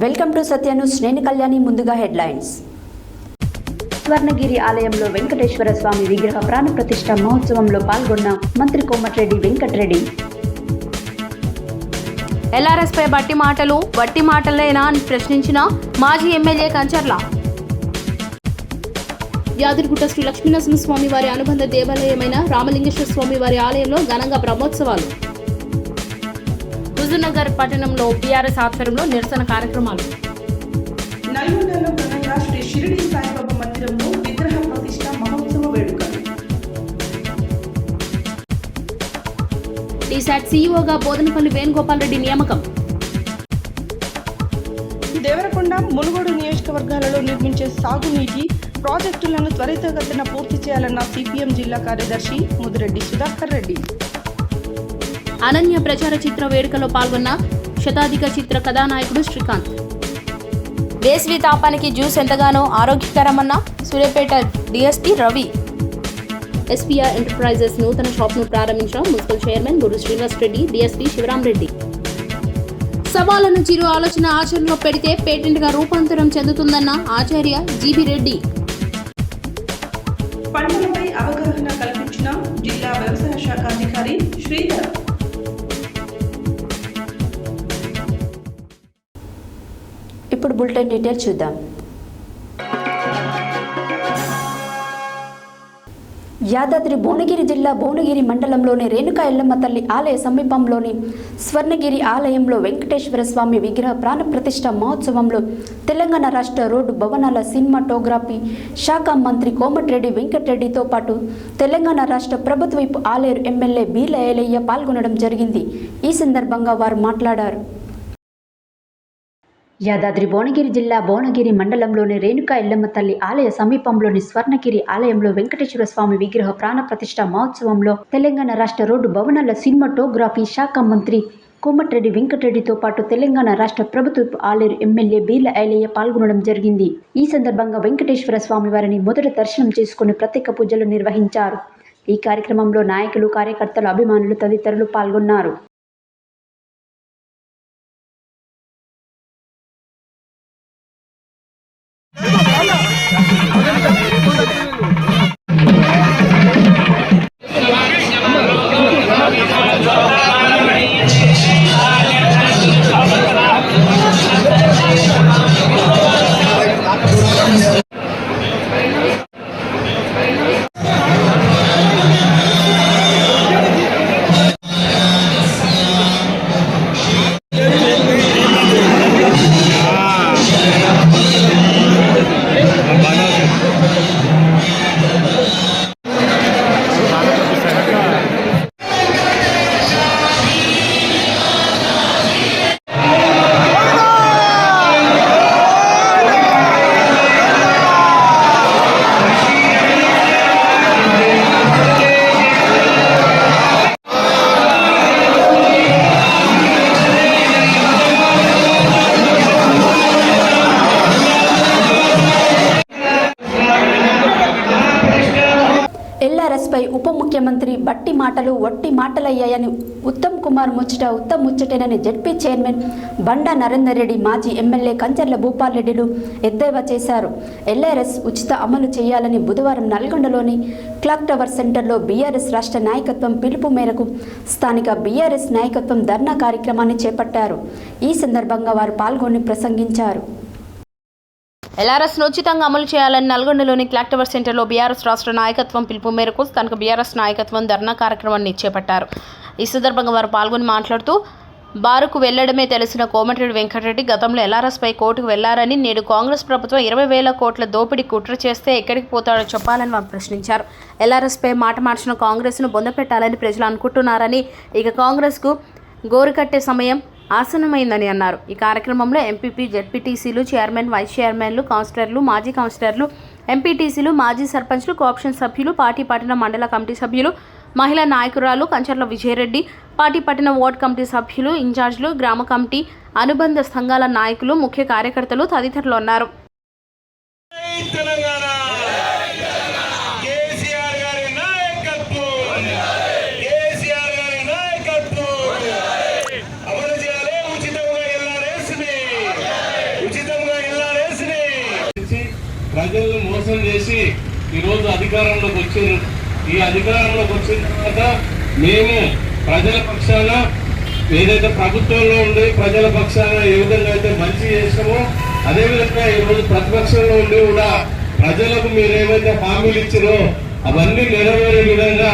Welcome to Satya news. నేను కళ్యాణి. ముందుగా headlines. Swarnagiri ఆలయంలో వెంకటేశ్వర స్వామి విగ్రహ ప్రాణ ప్రతిష్ఠ మహోత్సవంలో పాల్గొన్న మంత్రి కోమటిరెడ్డి వెంకటరెడ్డి. ఎల్ఆర్ఎస్ పై వట్టి మాటలేనా అని ప్రశ్నించిన మాజీ ఎమ్మెల్యే కంచర్ల. యాదగిరిగుట్ట శ్రీ లక్ష్మీనరసింహ స్వామి వారి అనుబంధ దేవాలయమైన రామలింగేశ్వర స్వామి వారి ఆలయంలో ఘనంగా బ్రహ్మోత్సవాలు. హుజూర్నగర్ పట్టణంలో బీఆర్ఎస్ ఆధ్వర్యంలో నిరసన కార్యక్రమాలు. నల్గొండలో ఘనంగా శ్రీ షిరిడి సాయిబాబా మందిరంలో విగ్రహ ప్రతిష్ఠ మహోత్సవ వేడుకలు. టీశాట్ సీఈఓగా బోధనపల్లి వేణుగోపాల్ రెడ్డి నియామకం. దేవరకొండ, మునుగోడు నియోజకవర్గాలలో నిర్మించే సాగునీటి ప్రాజెక్టులను త్వరితగతిన పూర్తి చేయాలన్న సిపిఎం జిల్లా కార్యదర్శి ముదిరెడ్డి సుధాకర్ రెడ్డి. అనన్య ప్రచార చిత్ర వేడుకలో పాల్గొన్న శతాధిక చిత్ర కథానాయకుడు శ్రీకాంత్. వేసవి తాపానికి జ్యూస్ ఎంతగానో ఆరోగ్యకరమన్న Suryapet DSP Ravi. SPR enterprises నూతన షాప్ను ప్రారంభించిన municipal chairman Guru Srinivas Reddy, DSP Sivaram Reddy. సవాళ్లను చిరు ఆలోచన ఆచరణలో పెడితే పేటెంట్గా రూపాంతరం చెందుతుందన్న ఆచార్య జీబీ రెడ్డి. పంటలపై అవగాహన కల్పించిన జిల్లా వ్యవసాయ శాఖ అధికారి శ్రీధర్. ఇప్పుడు బులెటిన్ డీటెయిల్స్ చూద్దాం. యాదాద్రి భువనగిరి జిల్లా భువనగిరి మండలంలోని రేణుకా ఎల్లమ్మ తల్లి ఆలయ సమీపంలోని స్వర్ణగిరి ఆలయంలో వెంకటేశ్వర స్వామి విగ్రహ ప్రాణ ప్రతిష్ఠ మహోత్సవంలో తెలంగాణ రాష్ట్ర రోడ్డు భవనాల సినిమాటోగ్రఫీ శాఖ మంత్రి కోమటిరెడ్డి వెంకటరెడ్డితో పాటు తెలంగాణ రాష్ట్ర ప్రభుత్వ ఆలేరు ఎమ్మెల్యే బీర్ల ఏలయ్య పాల్గొనడం జరిగింది. ఈ సందర్భంగా వారు మాట్లాడారు. యాదాద్రి భువనగిరి జిల్లా భువనగిరి మండలంలోని రేణుకా ఎల్లమ్మ తల్లి ఆలయ సమీపంలోని స్వర్ణగిరి ఆలయంలో వెంకటేశ్వర స్వామి విగ్రహ ప్రాణ ప్రతిష్ఠ మహోత్సవంలో తెలంగాణ రాష్ట్ర రోడ్డు భవనాల సినిమాటోగ్రఫీ శాఖ మంత్రి కోమటిరెడ్డి వెంకటరెడ్డితో పాటు తెలంగాణ రాష్ట్ర ప్రభుత్వ ఆలేరు ఎమ్మెల్యే బీర్ల ఏలయ్య పాల్గొనడం జరిగింది. ఈ సందర్భంగా వెంకటేశ్వర స్వామి వారిని మొదట దర్శనం చేసుకుని ప్రత్యేక పూజలు నిర్వహించారు. ఈ కార్యక్రమంలో నాయకులు, కార్యకర్తలు, అభిమానులు తదితరులు పాల్గొన్నారు. ఎల్ఆర్ఎస్ పై ఉప ముఖ్యమంత్రి బట్టి మాటలు వట్టి మాటలయ్యాయని ఉత్తమ్ కుమార్ ముచ్చటేనని జడ్పీ చైర్మన్ బండా నరేందర్ రెడ్డి, మాజీ ఎమ్మెల్యే కంచర్ల భూపాల్ రెడ్డిలు ఎద్దేవా చేశారు. ఎల్ఆర్ఎస్ ఉచిత అమలు చేయాలని బుధవారం నల్గొండలోని క్లాక్ టవర్ సెంటర్లో బీఆర్ఎస్ రాష్ట్ర నాయకత్వం పిలుపు మేరకు స్థానిక బీఆర్ఎస్ నాయకత్వం ధర్నా కార్యక్రమాన్ని చేపట్టారు. ఈ సందర్భంగా వారు పాల్గొని ప్రసంగించారు. ఎల్ఆర్ఎస్ను ఉచితంగా అమలు చేయాలని నల్గొండలోని క్లాక్ టవర్ సెంటర్లో బీఆర్ఎస్ రాష్ట్ర నాయకత్వం పిలుపు మేరకు స్థానిక బీఆర్ఎస్ నాయకత్వం ధర్నా కార్యక్రమాన్ని చేపట్టారు. ఈ సందర్భంగా వారు పాల్గొని మాట్లాడుతూ, బారుకు వెళ్లడమే తెలిసిన కోమటిరెడ్డి వెంకటరెడ్డి గతంలో ఎల్ఆర్ఎస్ పై కోర్టుకు వెళ్లారని, నేడు కాంగ్రెస్ ప్రభుత్వం 20,000 కోట్ల దోపిడీ కుట్ర చేస్తే ఎక్కడికి పోతాడో చెప్పాలని వారు ప్రశ్నించారు. ఎల్ఆర్ఎస్ పై మాట మార్చిన కాంగ్రెస్ను బొందపెట్టాలని ప్రజలు అనుకుంటున్నారని, ఇక కాంగ్రెస్కు గోరుకట్టే సమయం ఆసనమైందని అన్నారు. ఈ కార్యక్రమంలో ఎంపీపీ, జెడ్పీటీసీలు, చైర్మన్, వైస్ చైర్మన్లు, కౌన్సిలర్లు, మాజీ కౌన్సిలర్లు, ఎంపీటీసీలు, మాజీ సర్పంచ్లు, కోఆప్షన్ సభ్యులు, పార్టీ పట్టణ మండల కమిటీ సభ్యులు, మహిళా నాయకురాలు కంచర్ల విజయరెడ్డి, పార్టీ పట్టణ వార్డు కమిటీ సభ్యులు, ఇన్ఛార్జీలు, గ్రామ కమిటీ, అనుబంధ సంఘాల నాయకులు, ముఖ్య కార్యకర్తలు తదితరులు ఉన్నారు. ప్రజలను మోసం చేసి ఈరోజు అధికారంలోకి వచ్చారు. ఈ అధికారంలోకి వచ్చిన తర్వాత మేము ప్రజల పక్షాన ఏదైతే ప్రభుత్వంలో ఉండి ప్రజల పక్షాన ఏ విధంగా అయితే మంచి చేసామో అదేవిధంగా ఈరోజు ప్రతిపక్షంలో ఉండి కూడా ప్రజలకు మీరు ఏవైతే హామీలు ఇచ్చారో అవన్నీ నెరవేరే విధంగా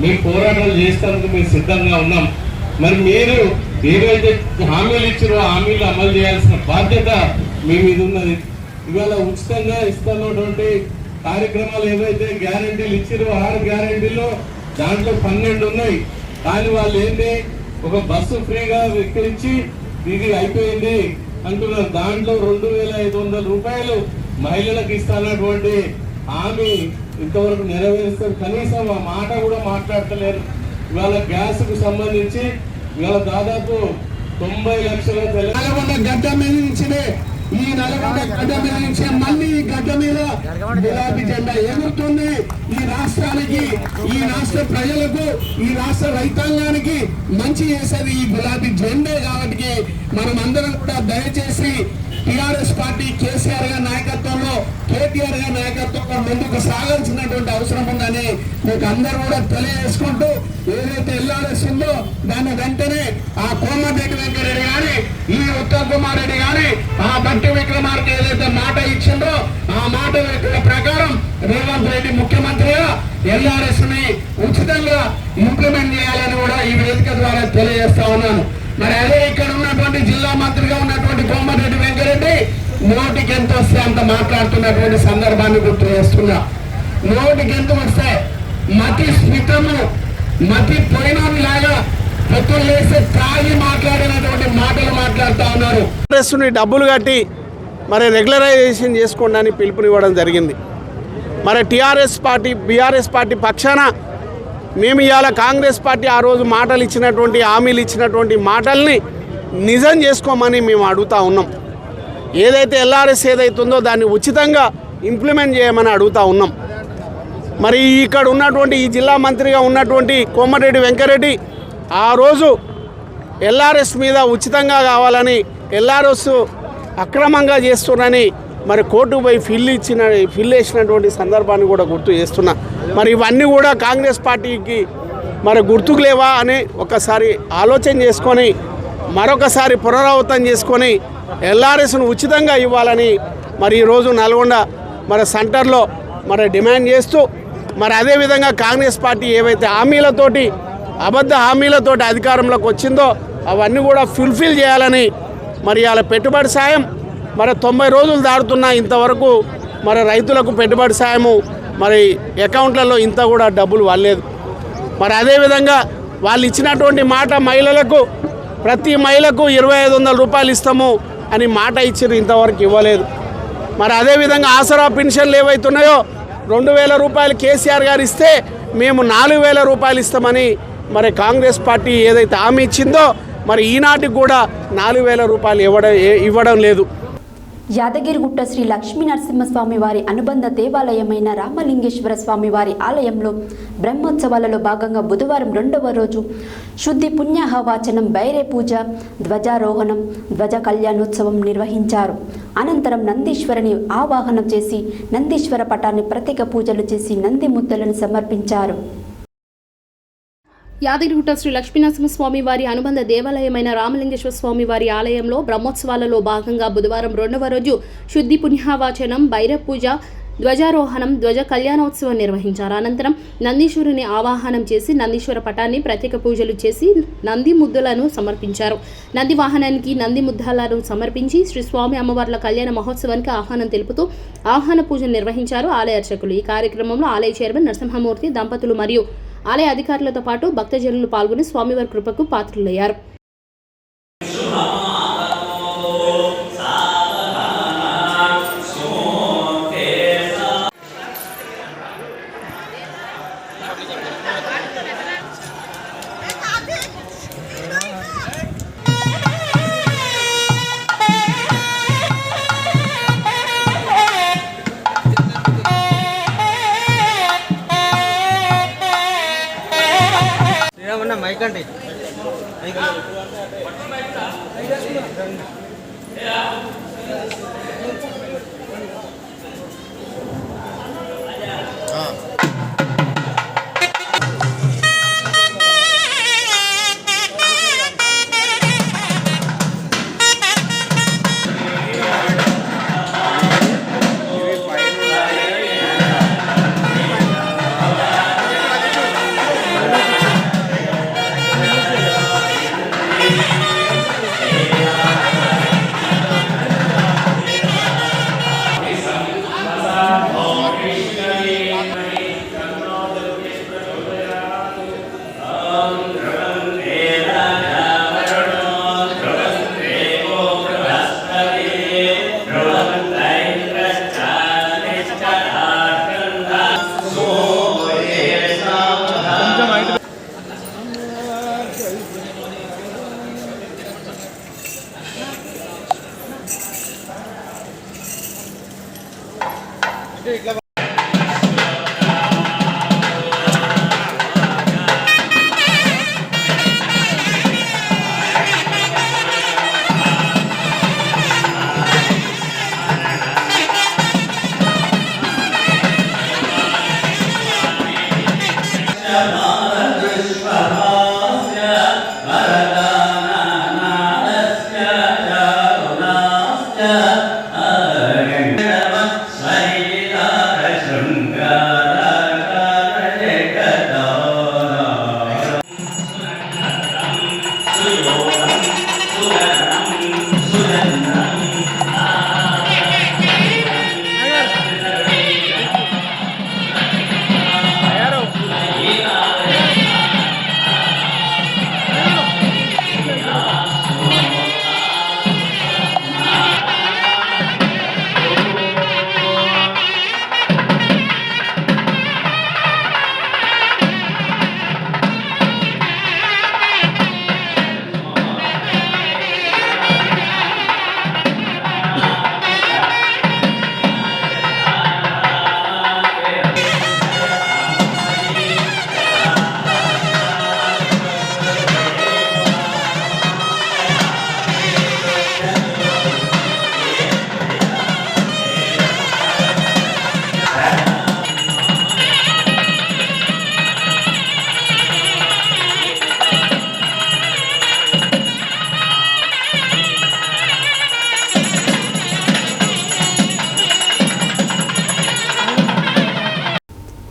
మేము పోరాటాలు చేస్తానికి మేము సిద్ధంగా ఉన్నాం. మరి మీరు ఏవైతే హామీలు ఇచ్చారో హామీలు అమలు చేయాల్సిన బాధ్యత మీ మీద ఉన్నది. ఇవాళ ఉచితంగా ఇస్తున్నటువంటి కార్యక్రమాలు ఏవైతే గ్యారెంటీలు ఇచ్చారో 6 గ్యారెంటీలో దాంట్లో 12 ఉన్నాయి. కానీ వాళ్ళు ఏంటి ఒక బస్సు ఫ్రీగా ఎక్కించి ఇది అయిపోయింది అంటున్నారు. దాంట్లో 2500 రూపాయలు మహిళలకు ఇస్తున్నటువంటి హామీ ఇంతవరకు నెరవేరుస్తారు. కనీసం ఆ మాట కూడా మాట్లాడతలేరు. ఇవాళ గ్యాస్కు సంబంధించి ఇవాళ దాదాపు 90 లక్షల నల్గొండ గడ్డ మీద నుంచినే ఈ నల్గొండ గడ్డ మీద నుంచే మళ్ళీ ఈ గడ్డ మీద గులాబీ జెండా ఎగురుతుంది. ఈ రాష్ట్రానికి, ఈ రాష్ట్ర ప్రజలకు, ఈ రాష్ట్ర రైతాంగానికి మంచి చేసేది ఈ గులాబీ జెండే. కాబట్టి మనం అందరం కూడా దయచేసి టిఆర్ఎస్ పార్టీ కేసీఆర్ గారి నాయకత్వంలో, కేటీఆర్ గారి నాయకత్వంలో ముందుకు సాగాల్సినటువంటి అవసరం ఉందని మీకు అందరూ కూడా తెలియజేసుకుంటూ, ఏదైతే ఎల్ఆర్ఎస్ ఉందో దాని వెంటనే ఆ కోమటిరెడ్డి వెంకరెడ్డి గాని, ఈ ఉత్తమ్ కుమార్ రెడ్డి గాని, ఆ బట్టి విక్రమార్క ఏదైతే మాట ఇచ్చిందో ఆ మాట ప్రకారం రేవంత్ రెడ్డి ముఖ్యమంత్రిగా ఎల్ఆర్ఎస్ ని ఉచితంగా ఇంప్లిమెంట్ చేయాలని కూడా ఈ వేదిక ద్వారా తెలియజేస్తా ఉన్నాను. మరి అదే ఇక్కడ ఉన్నటువంటి జిల్లా మంత్రిగా ఉన్నటువంటి కోమటిరెడ్డి వెంకరెడ్డి నోటికి ఎంత వస్తే అంత మాట్లాడుతున్నటువంటి సందర్భాన్ని గుర్తు చేస్తున్నా. నోటికి ఎంత వస్తే మతి స్మితము, మతి పోయినలాగా పొత్తులు వేసి తాగి మాట్లాడినటువంటి మాటలు మాట్లాడుతూ ఉన్నారు. డబ్బులు కట్టి మరి రెగ్యులరైజేషన్ చేసుకోండి అని పిలుపునివ్వడం జరిగింది. మరి టీఆర్ఎస్ పార్టీ, బీఆర్ఎస్ పార్టీ పక్షాన మేము ఇవాళ కాంగ్రెస్ పార్టీ ఆ రోజు మాటలు ఇచ్చినటువంటి, హామీలు ఇచ్చినటువంటి మాటల్ని నిజం చేసుకోమని మేము అడుగుతూ ఉన్నాం. ఏదైతే ఎల్ఆర్ఎస్ ఏదైతుందో దాన్ని ఉచితంగా ఇంప్లిమెంట్ చేయమని అడుగుతూ ఉన్నాం. మరి ఇక్కడ ఉన్నటువంటి ఈ జిల్లా మంత్రిగా ఉన్నటువంటి కోమటిరెడ్డి వెంకరెడ్డి ఆ రోజు ఎల్ఆర్ఎస్ మీద ఉచితంగా కావాలని, ఎల్ఆర్ఎస్ అక్రమంగా చేస్తున్నారని మరి కోర్టుకు పోయి ఫిల్ వేసినటువంటి సందర్భాన్ని కూడా గుర్తు చేస్తున్నా. మరి ఇవన్నీ కూడా కాంగ్రెస్ పార్టీకి మరి గుర్తుకు లేవా అని ఒకసారి ఆలోచన చేసుకొని మరొకసారి పునరావృతం చేసుకొని ఎల్ఆర్ఎస్ను ఉచితంగా ఇవ్వాలని మరి ఈరోజు నల్గొండ మరి సెంటర్లో మరి డిమాండ్ చేస్తూ, మరి అదేవిధంగా కాంగ్రెస్ పార్టీ ఏవైతే హామీలతోటి, అబద్ధ హామీలతోటి అధికారంలోకి వచ్చిందో అవన్నీ కూడా ఫుల్ఫిల్ చేయాలని మరి ఇలా పెట్టుబడి సాయం మరి 90 రోజులు దాడుతున్నా ఇంతవరకు మరి రైతులకు పెట్టుబడి సాయము మరి అకౌంట్లలో ఇంత కూడా డబ్బులు వాళ్ళలేదు. మరి అదేవిధంగా వాళ్ళు ఇచ్చినటువంటి మాట మహిళలకు, ప్రతి మహిళకు 2500 రూపాయలు ఇస్తాము అని మాట ఇచ్చారు, ఇంతవరకు ఇవ్వలేదు. మరి అదేవిధంగా ఆసరా పెన్షన్లు ఏవైతున్నాయో 2000 రూపాయలు కేసీఆర్ గారు ఇస్తే మేము 4000 రూపాయలు ఇస్తామని మరి కాంగ్రెస్ పార్టీ ఏదైతే హామీ ఇచ్చిందో మరి ఈనాటికి కూడా 4000 రూపాయలు ఇవ్వడం లేదు. యాదగిరిగుట్ట శ్రీ లక్ష్మీ నరసింహస్వామి వారి అనుబంధ దేవాలయమైన రామలింగేశ్వర స్వామి వారి ఆలయంలో బ్రహ్మోత్సవాలలో భాగంగా బుధవారం 2వ రోజు శుద్ధి పుణ్యాహవాచనం, బైరే పూజ, ధ్వజారోహణం, ధ్వజ కళ్యాణోత్సవం నిర్వహించారు. అనంతరం నందీశ్వరుని ఆవాహనం చేసి నందీశ్వర పటాన్ని ప్రత్యేక పూజలు చేసి నంది ముద్దలను సమర్పించారు. యాదగిరిగుట్ట శ్రీ లక్ష్మీనరసింహస్వామి వారి అనుబంధ దేవాలయమైన రామలింగేశ్వర స్వామి వారి ఆలయంలో బ్రహ్మోత్సవాలలో భాగంగా బుధవారం 2వ రోజు శుద్ధి పుణ్యావాచనం, బైర పూజ, ధ్వజారోహణం, ధ్వజ కళ్యాణోత్సవం నిర్వహించారు. అనంతరం నందీశ్వరుని ఆవాహనం చేసి నందీశ్వర పటాన్ని ప్రత్యేక పూజలు చేసి నంది ముద్దలను సమర్పించారు. నంది వాహనానికి నంది ముద్దలను సమర్పించి శ్రీ స్వామి అమ్మవార్ల కళ్యాణ మహోత్సవానికి ఆహ్వానం తెలుపుతూ ఆహ్వాన పూజలు నిర్వహించారు ఆలయ అర్చకులు. ఈ కార్యక్రమంలో ఆలయ చైర్మన్ నరసింహమూర్తి దంపతులు మరియు ఆలయ అధికారులతో పాటు భక్తజనులు పాల్గొని స్వామివారి కృపకు పాత్రులయ్యారు. మైకండి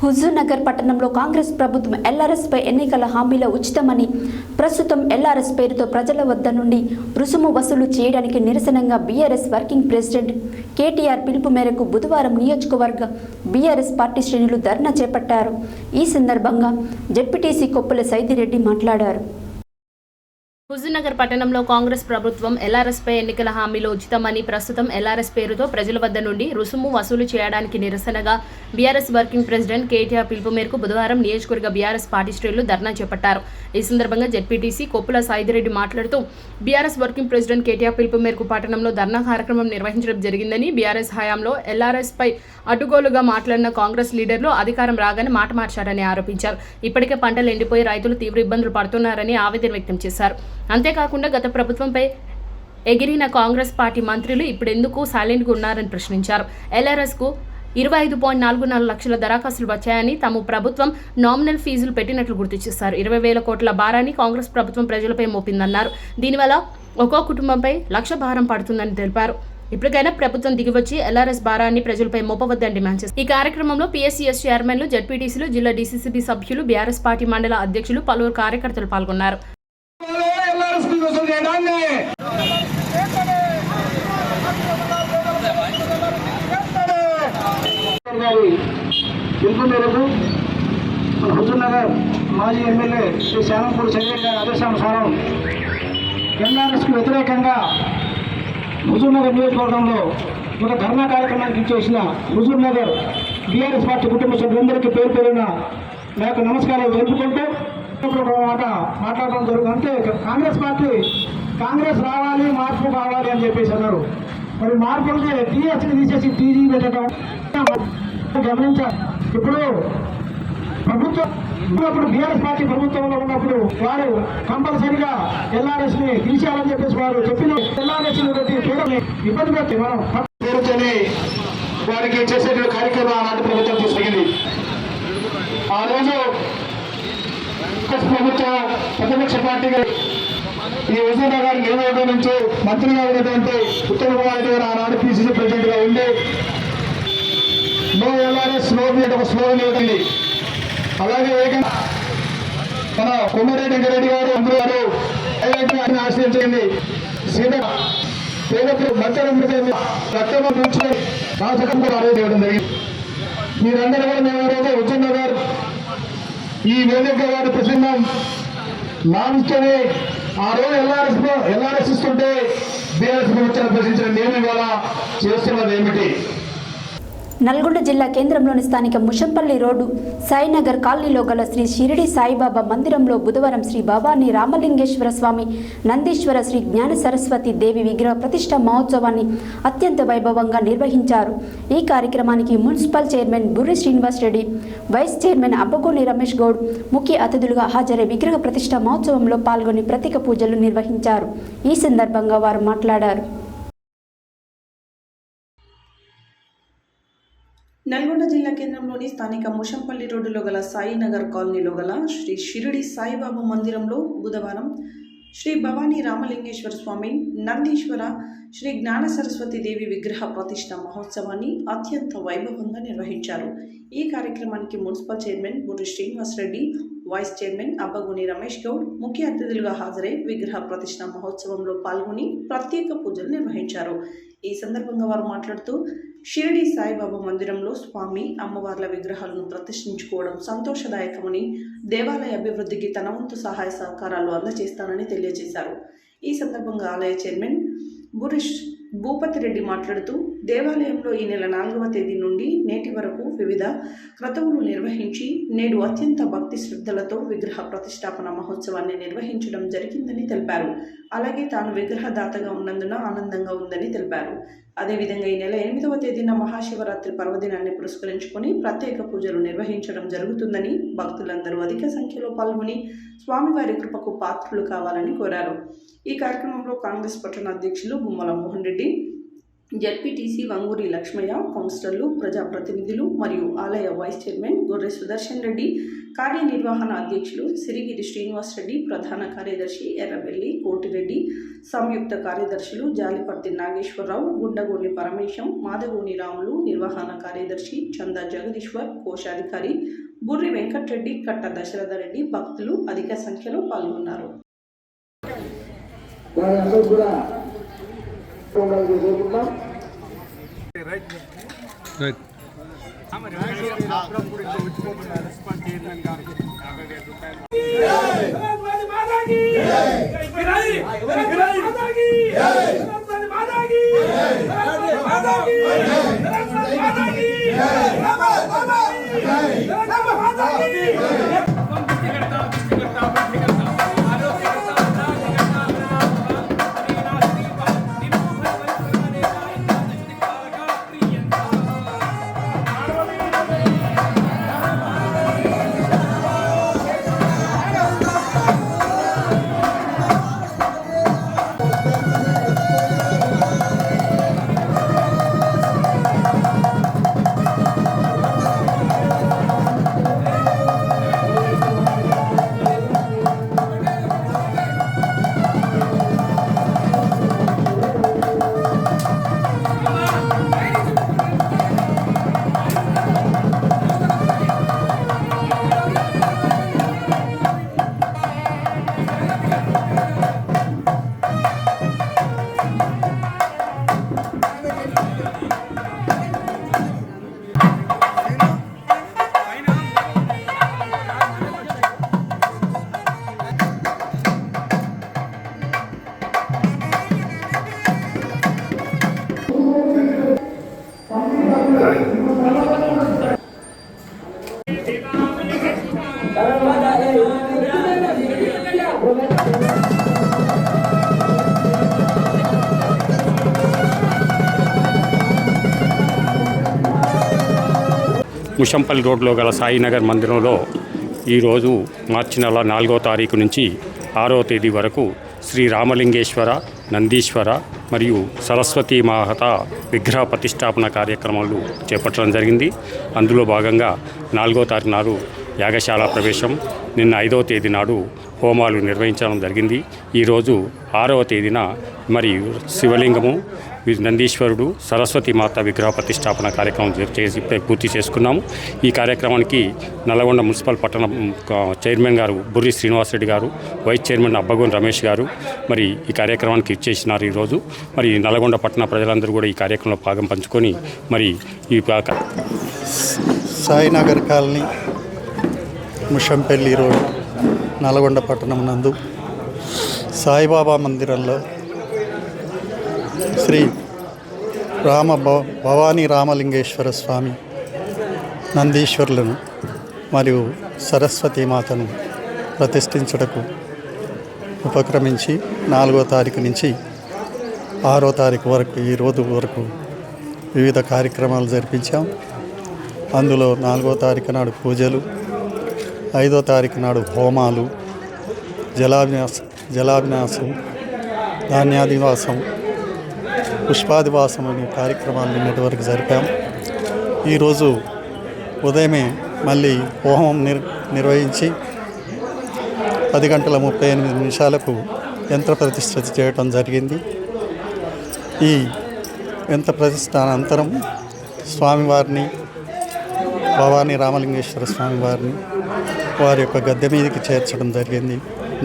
హుజూర్నగర్ పట్టణంలో కాంగ్రెస్ ప్రభుత్వం ఎల్ఆర్ఎస్పై ఎన్నికల హామీల ఉచితమని ప్రస్తుతం ఎల్ఆర్ఎస్ పేరుతో ప్రజల వద్ద నుండి రుసుము వసూలు చేయడానికి నిరసనగా బీఆర్ఎస్ వర్కింగ్ ప్రెసిడెంట్ కేటీఆర్ పిలుపు మేరకు బుధవారం నియోజకవర్గ బీఆర్ఎస్ పార్టీ శ్రేణులు ధర్నా చేపట్టారు. ఈ సందర్భంగా జెడ్పీటీసీ కొప్పుల సైదిరెడ్డి మాట్లాడారు. హుజూర్నగర్ పట్టణంలో కాంగ్రెస్ ప్రభుత్వం ఎల్ఆర్ఎస్పై ఎన్నికల హామీలో ఉచితమని ప్రస్తుతం ఎల్ఆర్ఎస్ పేరుతో ప్రజల వద్ద నుండి రుసుము వసూలు చేయడానికి నిరసనగా బీఆర్ఎస్ వర్కింగ్ ప్రెసిడెంట్ కేటీఆర్ పిలుపు మేరకు బుధవారం నియోజకవర్గ బీఆర్ఎస్ పార్టీ శ్రేణులు ధర్నా చేపట్టారు. ఈ సందర్భంగా జెడ్పీటీసీ కొప్పుల సైదిరెడ్డి మాట్లాడుతూ బీఆర్ఎస్ వర్కింగ్ ప్రెసిడెంట్ కేటీఆర్ పిలుపు మేరకు పట్టణంలో ధర్నా కార్యక్రమం నిర్వహించడం జరిగిందని, బీఆర్ఎస్ హయాంలో ఎల్ఆర్ఎస్పై అడ్డుగోలుగా మాట్లాడిన కాంగ్రెస్ లీడర్లు అధికారం రాగానే మాట మార్చారని ఆరోపించారు. ఇప్పటికే పంటలు ఎండిపోయి రైతులు తీవ్ర ఇబ్బందులు పడుతున్నారని ఆవేదన వ్యక్తం చేశారు. అంతేకాకుండా గత ప్రభుత్వంపై ఎగిరిన కాంగ్రెస్ పార్టీ మంత్రులు ఇప్పుడెందుకు సైలెంట్గా ఉన్నారని ప్రశ్నించారు. ఎల్ఆర్ఎస్కు 25.44 లక్షల దరఖాస్తులు వచ్చాయని, తాము ప్రభుత్వం నామినల్ ఫీజులు పెట్టినట్లు గుర్తు చేశారు. 20,000 కోట్ల భారాన్ని కాంగ్రెస్ ప్రభుత్వం ప్రజలపై మోపిందన్నారు. దీనివల్ల ఒక్కో కుటుంబంపై 1,00,000 భారం పడుతుందని తెలిపారు. ఇప్పటికైనా ప్రభుత్వం దిగివచ్చి ఎల్ఆర్ఎస్ భారాన్ని ప్రజలపై మోపవద్దని డిమాండ్ చేశారు. ఈ కార్యక్రమంలో పీఎస్సీఎస్ చైర్మన్లు, జెడ్పీటీసీలు, జిల్లా డీసీసీబీ సభ్యులు, బీఆర్ఎస్ పార్టీ మండల అధ్యక్షులు, పలువురు కార్యకర్తలు పాల్గొన్నారు. పిలుపు మేరకు హుజూర్నగర్ మాజీ ఎమ్మెల్యే శ్రీ శానంపూడి సంజయ్ గారి ఆదేశానుసారం ఎల్ఆర్ఎస్కు వ్యతిరేకంగా హుజూర్నగర్ నియోజకవర్గంలో ఒక ధర్నా కార్యక్రమానికి ఇచ్చేసిన హుజూర్నగర్ బీఆర్ఎస్ పార్టీ కుటుంబ సభ్యులందరికీ పేరు పేరున నాకు నమస్కారాలు తెలుపుకుంటూ మాట మాట్లాడడం జరుగుతుంది. అంటే కాంగ్రెస్ రావాలి, మార్పు కావాలి అని చెప్పేసి అన్నారు. మరి మార్పులకి టీఎస్ని తీసేసి టీజీ పెట్టడం గమనించాలి. ఇప్పుడు బీఆర్ఎస్ పార్టీ ప్రభుత్వంలో ఉన్నప్పుడు వారు కంపల్సరిగా ఎల్ఆర్ఎస్ ని తీసేయాలని చెప్పేసి వారు చెప్పిన ఎల్ఆర్ఎస్ పెట్టి ఇబ్బంది పెట్టి మనం పేరుతోనే వారికి చేసే కార్యక్రమం ఆనాటి ప్రభుత్వం తీసుకెళ్ళింది. ఆ రోజు ప్రభుత్వం ప్రతిపక్ష పార్టీగా ఈ హుజూర్నగర్ నియోజకవర్గం నుంచి మంత్రిగా ఉన్నటువంటి ఉత్తమ్ కుమార్ రెడ్డి గారు ఆనాడు పీసీసీ ప్రెసిడెంట్ గా ఉండి నో ఎల్ఆర్ఎస్ నో ఒక స్లోగన్ ఇవ్వండి. అలాగే మన కొమ్మిరెడ్డి వెంకరెడ్డి గారు అందరూ గారు ఆశ్రయించండి. పేదలకు మధ్య రక్తం పెంచుకొని రాజకం కూడా ఆరోగ్యం జరిగింది. మీరందరూ కూడా మేము రోజు హుజూర్నగర్ ఈ వేదిక వారి ప్రసంగం లాభిస్తూనే ఆ రోజు ఎల్ఆర్ఎస్ ఇస్తుంటే బీఆర్ఎస్ ప్రభుత్వాన్ని ప్రశ్నించిన నేను ఇవాళ చేస్తున్నది ఏమిటి? నల్గొండ జిల్లా కేంద్రంలోని స్థానిక ముషంపల్లి రోడ్డు సాయినగర్ కాలనీలో గల శ్రీ షిరిడి సాయిబాబా మందిరంలో బుధవారం శ్రీ భవానీ రామలింగేశ్వర స్వామి నందీశ్వర శ్రీ జ్ఞాన సరస్వతి దేవి విగ్రహ ప్రతిష్ఠ మహోత్సవాన్ని అత్యంత వైభవంగా నిర్వహించారు. ఈ కార్యక్రమానికి municipal chairman Burri Srinivas Reddy, vice chairman Abbagoni Ramesh Goud ముఖ్య అతిథులుగా హాజరై విగ్రహ ప్రతిష్ఠ మహోత్సవంలో పాల్గొని ప్రత్యేక పూజలు నిర్వహించారు. ఈ సందర్భంగా వారు మాట్లాడారు. నల్గొండ జిల్లా కేంద్రంలోని స్థానిక ముషంపల్లి రోడ్డులో గల సాయినగర్ కాలనీలో గల శ్రీ షిరిడి సాయిబాబా మందిరంలో బుధవారం శ్రీ భవానీ రామలింగేశ్వర స్వామి నందీశ్వర శ్రీ జ్ఞాన సరస్వతి దేవి విగ్రహ ప్రతిష్ఠ మహోత్సవాన్ని అత్యంత వైభవంగా నిర్వహించారు. ఈ కార్యక్రమానికి municipal chairman Burri Srinivas Reddy, vice chairman Abbagoni Ramesh Goud ముఖ్య అతిథులుగా హాజరై విగ్రహ ప్రతిష్ఠ మహోత్సవంలో పాల్గొని ప్రత్యేక పూజలు నిర్వహించారు. ఈ సందర్భంగా వారు మాట్లాడుతూ షిరిడి సాయిబాబా మందిరంలో స్వామి అమ్మవార్ల విగ్రహాలను ప్రతిష్ఠించుకోవడం సంతోషదాయకమని, దేవాలయ అభివృద్ధికి తన వంతు సహాయ సహకారాలు అందజేస్తానని తెలియజేశారు. ఈ సందర్భంగా ఆలయ చైర్మన్ బురిష్ భూపతి రెడ్డి మాట్లాడుతూ దేవాలయంలో ఈ నెల 4వ తేదీ నుండి నేటి వరకు వివిధ క్రతువులు నిర్వహించి నేడు అత్యంత భక్తి శ్రద్ధలతో విగ్రహ ప్రతిష్టాపన మహోత్సవాన్ని నిర్వహించడం జరిగిందని తెలిపారు. అలాగే తాను విగ్రహదాతగా ఉన్నందున ఆనందంగా ఉందని తెలిపారు. అదేవిధంగా ఈ నెల 8వ తేదీన మహాశివరాత్రి పర్వదినాన్ని పురస్కరించుకొని ప్రత్యేక పూజలు నిర్వహించడం జరుగుతుందని, భక్తులందరూ అధిక సంఖ్యలో పాల్గొని స్వామివారి కృపకు పాత్రులు కావాలని కోరారు. ఈ కార్యక్రమంలో కాంగ్రెస్ పట్టణ అధ్యక్షులు గుమ్మల మోహన్ రెడ్డి, జెడ్పీటీసీ వంగూరి లక్ష్మయ్య, కౌన్సిలర్లు, ప్రజాప్రతినిధులు మరియు ఆలయ వైస్ చైర్మన్ గొర్రె సుదర్శన్ రెడ్డి, కార్యనిర్వహణ అధ్యక్షులు సిరిగిరి శ్రీనివాస్ రెడ్డి, ప్రధాన కార్యదర్శి ఎర్రబెల్లి కోటిరెడ్డి, సంయుక్త కార్యదర్శులు జాలిపర్తి నాగేశ్వరరావు, గుండగోని పరమేశం, మాదగోని రాములు, నిర్వహణ కార్యదర్శి చందా జగదీశ్వర్, కోశాధికారి బుర్రి వెంకటరెడ్డి, కట్ట దశరథరెడ్డి, భక్తులు అధిక సంఖ్యలో పాల్గొన్నారు. ముషంపల్లి రోడ్లో గల సాయినగర్ మందిరంలో ఈరోజు మార్చి నెల 4వ తారీఖు నుంచి 6వ తేదీ వరకు శ్రీ రామలింగేశ్వర, నందీశ్వర మరియు సరస్వతీ మాత విగ్రహ ప్రతిష్టాపన కార్యక్రమాలు చేపట్టడం జరిగింది. అందులో భాగంగా 4వ తారీఖు నాడు యాగశాల ప్రవేశం, నిన్న 5వ తేదీ నాడు హోమాలు నిర్వహించడం జరిగింది. ఈరోజు 6వ తేదీన మరి శివలింగము, నందీశ్వరుడు, సరస్వతి మాత విగ్రహ ప్రతిష్టాపన కార్యక్రమం చేసి పూర్తి చేసుకున్నాము. ఈ కార్యక్రమానికి నల్గొండ మున్సిపల్ పట్టణ చైర్మన్ గారు బుర్రి శ్రీనివాస్ రెడ్డి గారు, వైస్ చైర్మన్ అబ్బగోని రమేష్ గారు మరి ఈ కార్యక్రమానికి ఇచ్చేసినారు. ఈరోజు మరి నల్గొండ పట్టణ ప్రజలందరూ కూడా ఈ కార్యక్రమంలో భాగం పంచుకొని మరి ఈ సాయినగర్ కాలనీ, ముషంపల్లి రోడ్, నల్గొండ పట్టణం నందు సాయిబాబా మందిరంలో శ్రీ భవానీ రామలింగేశ్వర స్వామి నందీశ్వరులను మరియు సరస్వతీ మాతను ప్రతిష్ఠించుటకు ఉపక్రమించి 4వ తారీఖు నుంచి 6వ తారీఖు వరకు ఈ రోజు వరకు వివిధ కార్యక్రమాలు జరిపించాం. అందులో 4వ తారీఖు నాడు పూజలు, 5వ తారీఖు నాడు హోమాలు, జలాభిన్యాసం, ధాన్యాదివాసం, పుష్పాదివాసం అనే కార్యక్రమాలు నిన్నటి వరకు జరిపాం. ఈరోజు ఉదయమే మళ్ళీ హోమం నిర్వహించి 10:38 యంత్ర ప్రతిష్ఠ చేయటం జరిగింది. ఈ యంత్ర ప్రతిష్ఠ అనంతరం స్వామివారిని, భవానీ రామలింగేశ్వర స్వామివారిని వారి యొక్క గద్దె మీదకి చేర్చడం జరిగింది.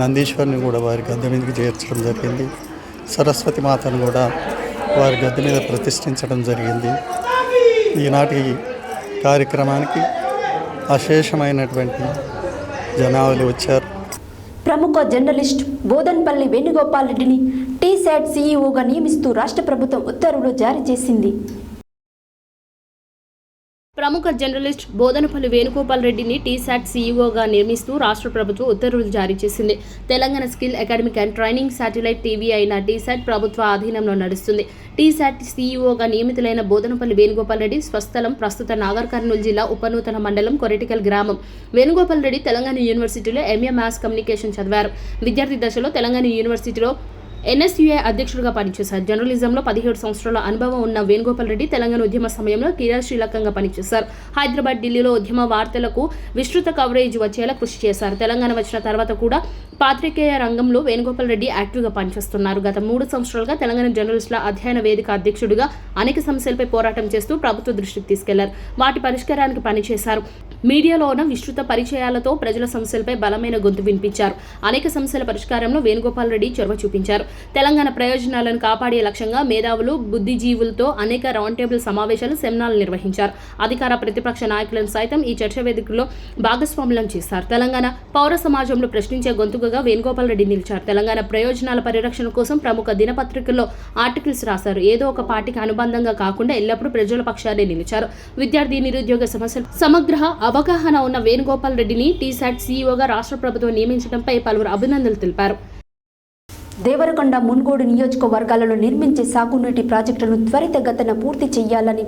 నందీశ్వరుని కూడా వారి గద్దె మీదకి చేర్చడం జరిగింది. సరస్వతి మాతను కూడా వారి గద్దె మీద ప్రతిష్ఠించడం జరిగింది. ఈనాటి కార్యక్రమానికి అశేషమైనటువంటి జనాలు వచ్చారు. ప్రముఖ జర్నలిస్ట్ బోదన్పల్లి వేణుగోపాల్ రెడ్డిని టీశాట్ సీఈఓగా నియమిస్తూ రాష్ట్ర ప్రభుత్వం ఉత్తర్వులు జారీ చేసింది. ప్రముఖ జర్నలిస్ట్ బోదనపల్లి వేణుగోపాల్ రెడ్డిని టీశాట్ సీఈఓగా నియమిస్తూ రాష్ట్ర ప్రభుత్వం ఉత్తర్వులు జారీ చేసింది. Telangana skill academic and training satellite TV అయిన టీశాట్ ప్రభుత్వ ఆధీనంలో నడుస్తుంది. టీశాట్ సీఈఓగా నియమితులైన బోదనపల్లి వేణుగోపాల్ రెడ్డి స్వస్థలం ప్రస్తుత నాగర్ కర్నూలు జిల్లా ఉపనూతన మండలం కొరటికల్ గ్రామం. వేణుగోపాల్ రెడ్డి తెలంగాణ యూనివర్సిటీలో ఎంఏ మాస్ కమ్యూనికేషన్ చదివారు. విద్యార్థి దశలో తెలంగాణ యూనివర్సిటీలో NSUA అధ్యక్షుడిగా పనిచేశారు. జర్నలిజంలో 17 సంవత్సరాల అనుభవం ఉన్న వేణుగోపాల్ రెడ్డి తెలంగాణ ఉద్యమ సమయంలో క్రియాశీలకంగా పనిచేశారు. హైదరాబాద్, ఢిల్లీలో ఉద్యమ వార్తలకు విస్తృత కవరేజ్ వచ్చేలా కృషి చేశారు. తెలంగాణ వచ్చిన తర్వాత కూడా పాత్రికేయ రంగంలో వేణుగోపాల్ రెడ్డి యాక్టివ్గా పనిచేస్తున్నారు. గత 3 సంవత్సరాలుగా తెలంగాణ జర్నలిస్టుల అధ్యయన వేదిక అధ్యక్షుడిగా అనేక సమస్యలపై పోరాటం చేస్తూ ప్రభుత్వ దృష్టికి తీసుకెళ్లారు. వాటి పరిష్కారానికి పనిచేశారు. మీడియాలో ఉన్న విస్తృత పరిచయాలతో ప్రజల సమస్యలపై బలమైన గొంతు వినిపించారు. అనేక సమస్యల పరిష్కారంలో వేణుగోపాల్ రెడ్డి చొరవ చూపించారు. తెలంగాణ ప్రయోజనాలను కాపాడే లక్ష్యంగా మేధావులు, బుద్ధిజీవులతో అనేక రౌండ్ టేబుల్ సమావేశాలు, సెమినార్లు నిర్వహించారు. అధికార ప్రతిపక్ష నాయకులను సైతం ఈ చర్చ వేదికలో భాగస్వాములను చేశారు. తెలంగాణ పౌర సమాజంలో ప్రశ్నించే గొంతుకగా వేణుగోపాల్ రెడ్డి నిలిచారు. తెలంగాణ ప్రయోజనాల పరిరక్షణ కోసం ప్రముఖ దినపత్రికల్లో ఆర్టికల్స్ రాశారు. ఏదో ఒక పార్టీకి అనుబంధంగా కాకుండా ఎల్లప్పుడూ ప్రజల పక్షానే నిలిచారు. విద్యార్థి, నిరుద్యోగ సమస్యలు సమగ్ర అవగాహన ఉన్న వేణుగోపాల్ రెడ్డిని టీశాట్ సీఈఓగా రాష్ట్ర ప్రభుత్వం నియమించడంపై పలువురు అభినందనలు తెలిపారు. దేవరకొండ, మున్గోడు నియోజకవర్గాలలో నిర్మించే సాగునీటి ప్రాజెక్టులను త్వరితగతిన పూర్తి చేయాలని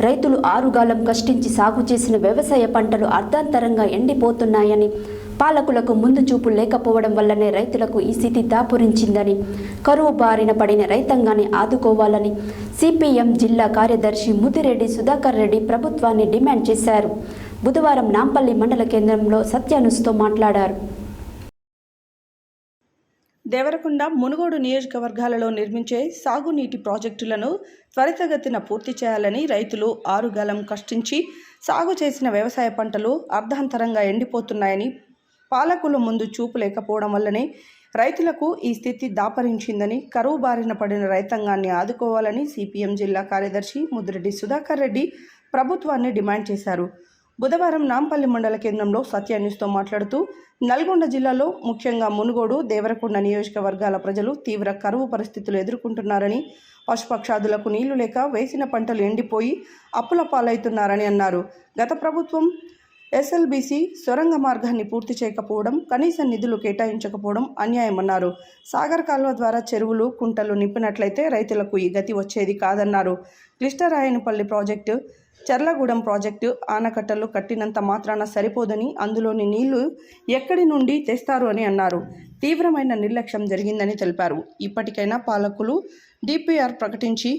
రైతులు ఆరుగాలం కష్టించి సాగు చేసిన వ్యవసాయ పంటలు అర్ధాంతరంగా ఎండిపోతున్నాయని, పాలకులకు ముందు చూపు లేకపోవడం వల్లనే రైతులకు ఈ స్థితి దాపురించిందని, కరువు బారిన పడిన రైతాంగాన్ని ఆదుకోవాలని సిపిఎం జిల్లా కార్యదర్శి ముదిరెడ్డి సుధాకర్ రెడ్డి ప్రభుత్వాన్ని డిమాండ్ చేశారు. బుధవారం నాంపల్లి మండల కేంద్రంలో సత్యానుస్తో మాట్లాడారు. దేవరకొండ, మునుగోడు నియోజకవర్గాలలో నిర్మించే సాగునీటి ప్రాజెక్టులను త్వరితగతిన పూర్తి చేయాలని రైతులు ఆరుగాలం కష్టించి సాగు చేసిన వ్యవసాయ పంటలు అర్ధాంతరంగా ఎండిపోతున్నాయని, పాలకులు ముందు చూపు లేకపోవడం వల్లనే రైతులకు ఈ స్థితి దాపరించిందని, కరువు బారిన పడిన రైతాంగాన్ని ఆదుకోవాలని సిపిఎం జిల్లా కార్యదర్శి ముదిరెడ్డి సుధాకర్ రెడ్డి ప్రభుత్వాన్ని డిమాండ్ చేశారు. బుధవారం నాంపల్లి మండల కేంద్రంలో సత్యాన్యూస్తో మాట్లాడుతూ, నల్గొండ జిల్లాలో ముఖ్యంగా మునుగోడు, దేవరకొండ నియోజకవర్గాల ప్రజలు తీవ్ర కరువు పరిస్థితులు ఎదుర్కొంటున్నారని, పశుపక్షాదులకు నీళ్లు లేక వేసిన పంటలు ఎండిపోయి అప్పుల పాలవుతున్నారని అన్నారు. గత ప్రభుత్వం SLBC సొరంగ మార్గాన్ని పూర్తి చేయకపోవడం, కనీస నిధులు కేటాయించకపోవడం అన్యాయమన్నారు. సాగర్ కాల్వ ద్వారా చెరువులు, కుంటలు నింపినట్లయితే రైతులకు ఈ గతి వచ్చేది కాదన్నారు. క్లిష్టరాయనపల్లి ప్రాజెక్టు, చర్లగూడెం ప్రాజెక్టు ఆనకట్టలు కట్టినంత మాత్రాన సరిపోదని, అందులోని నీళ్లు ఎక్కడి నుండి తెస్తారు అని అన్నారు. తీవ్రమైన నిర్లక్ష్యం జరిగిందని తెలిపారు. ఇప్పటికైనా పాలకులు DPR ప్రకటించి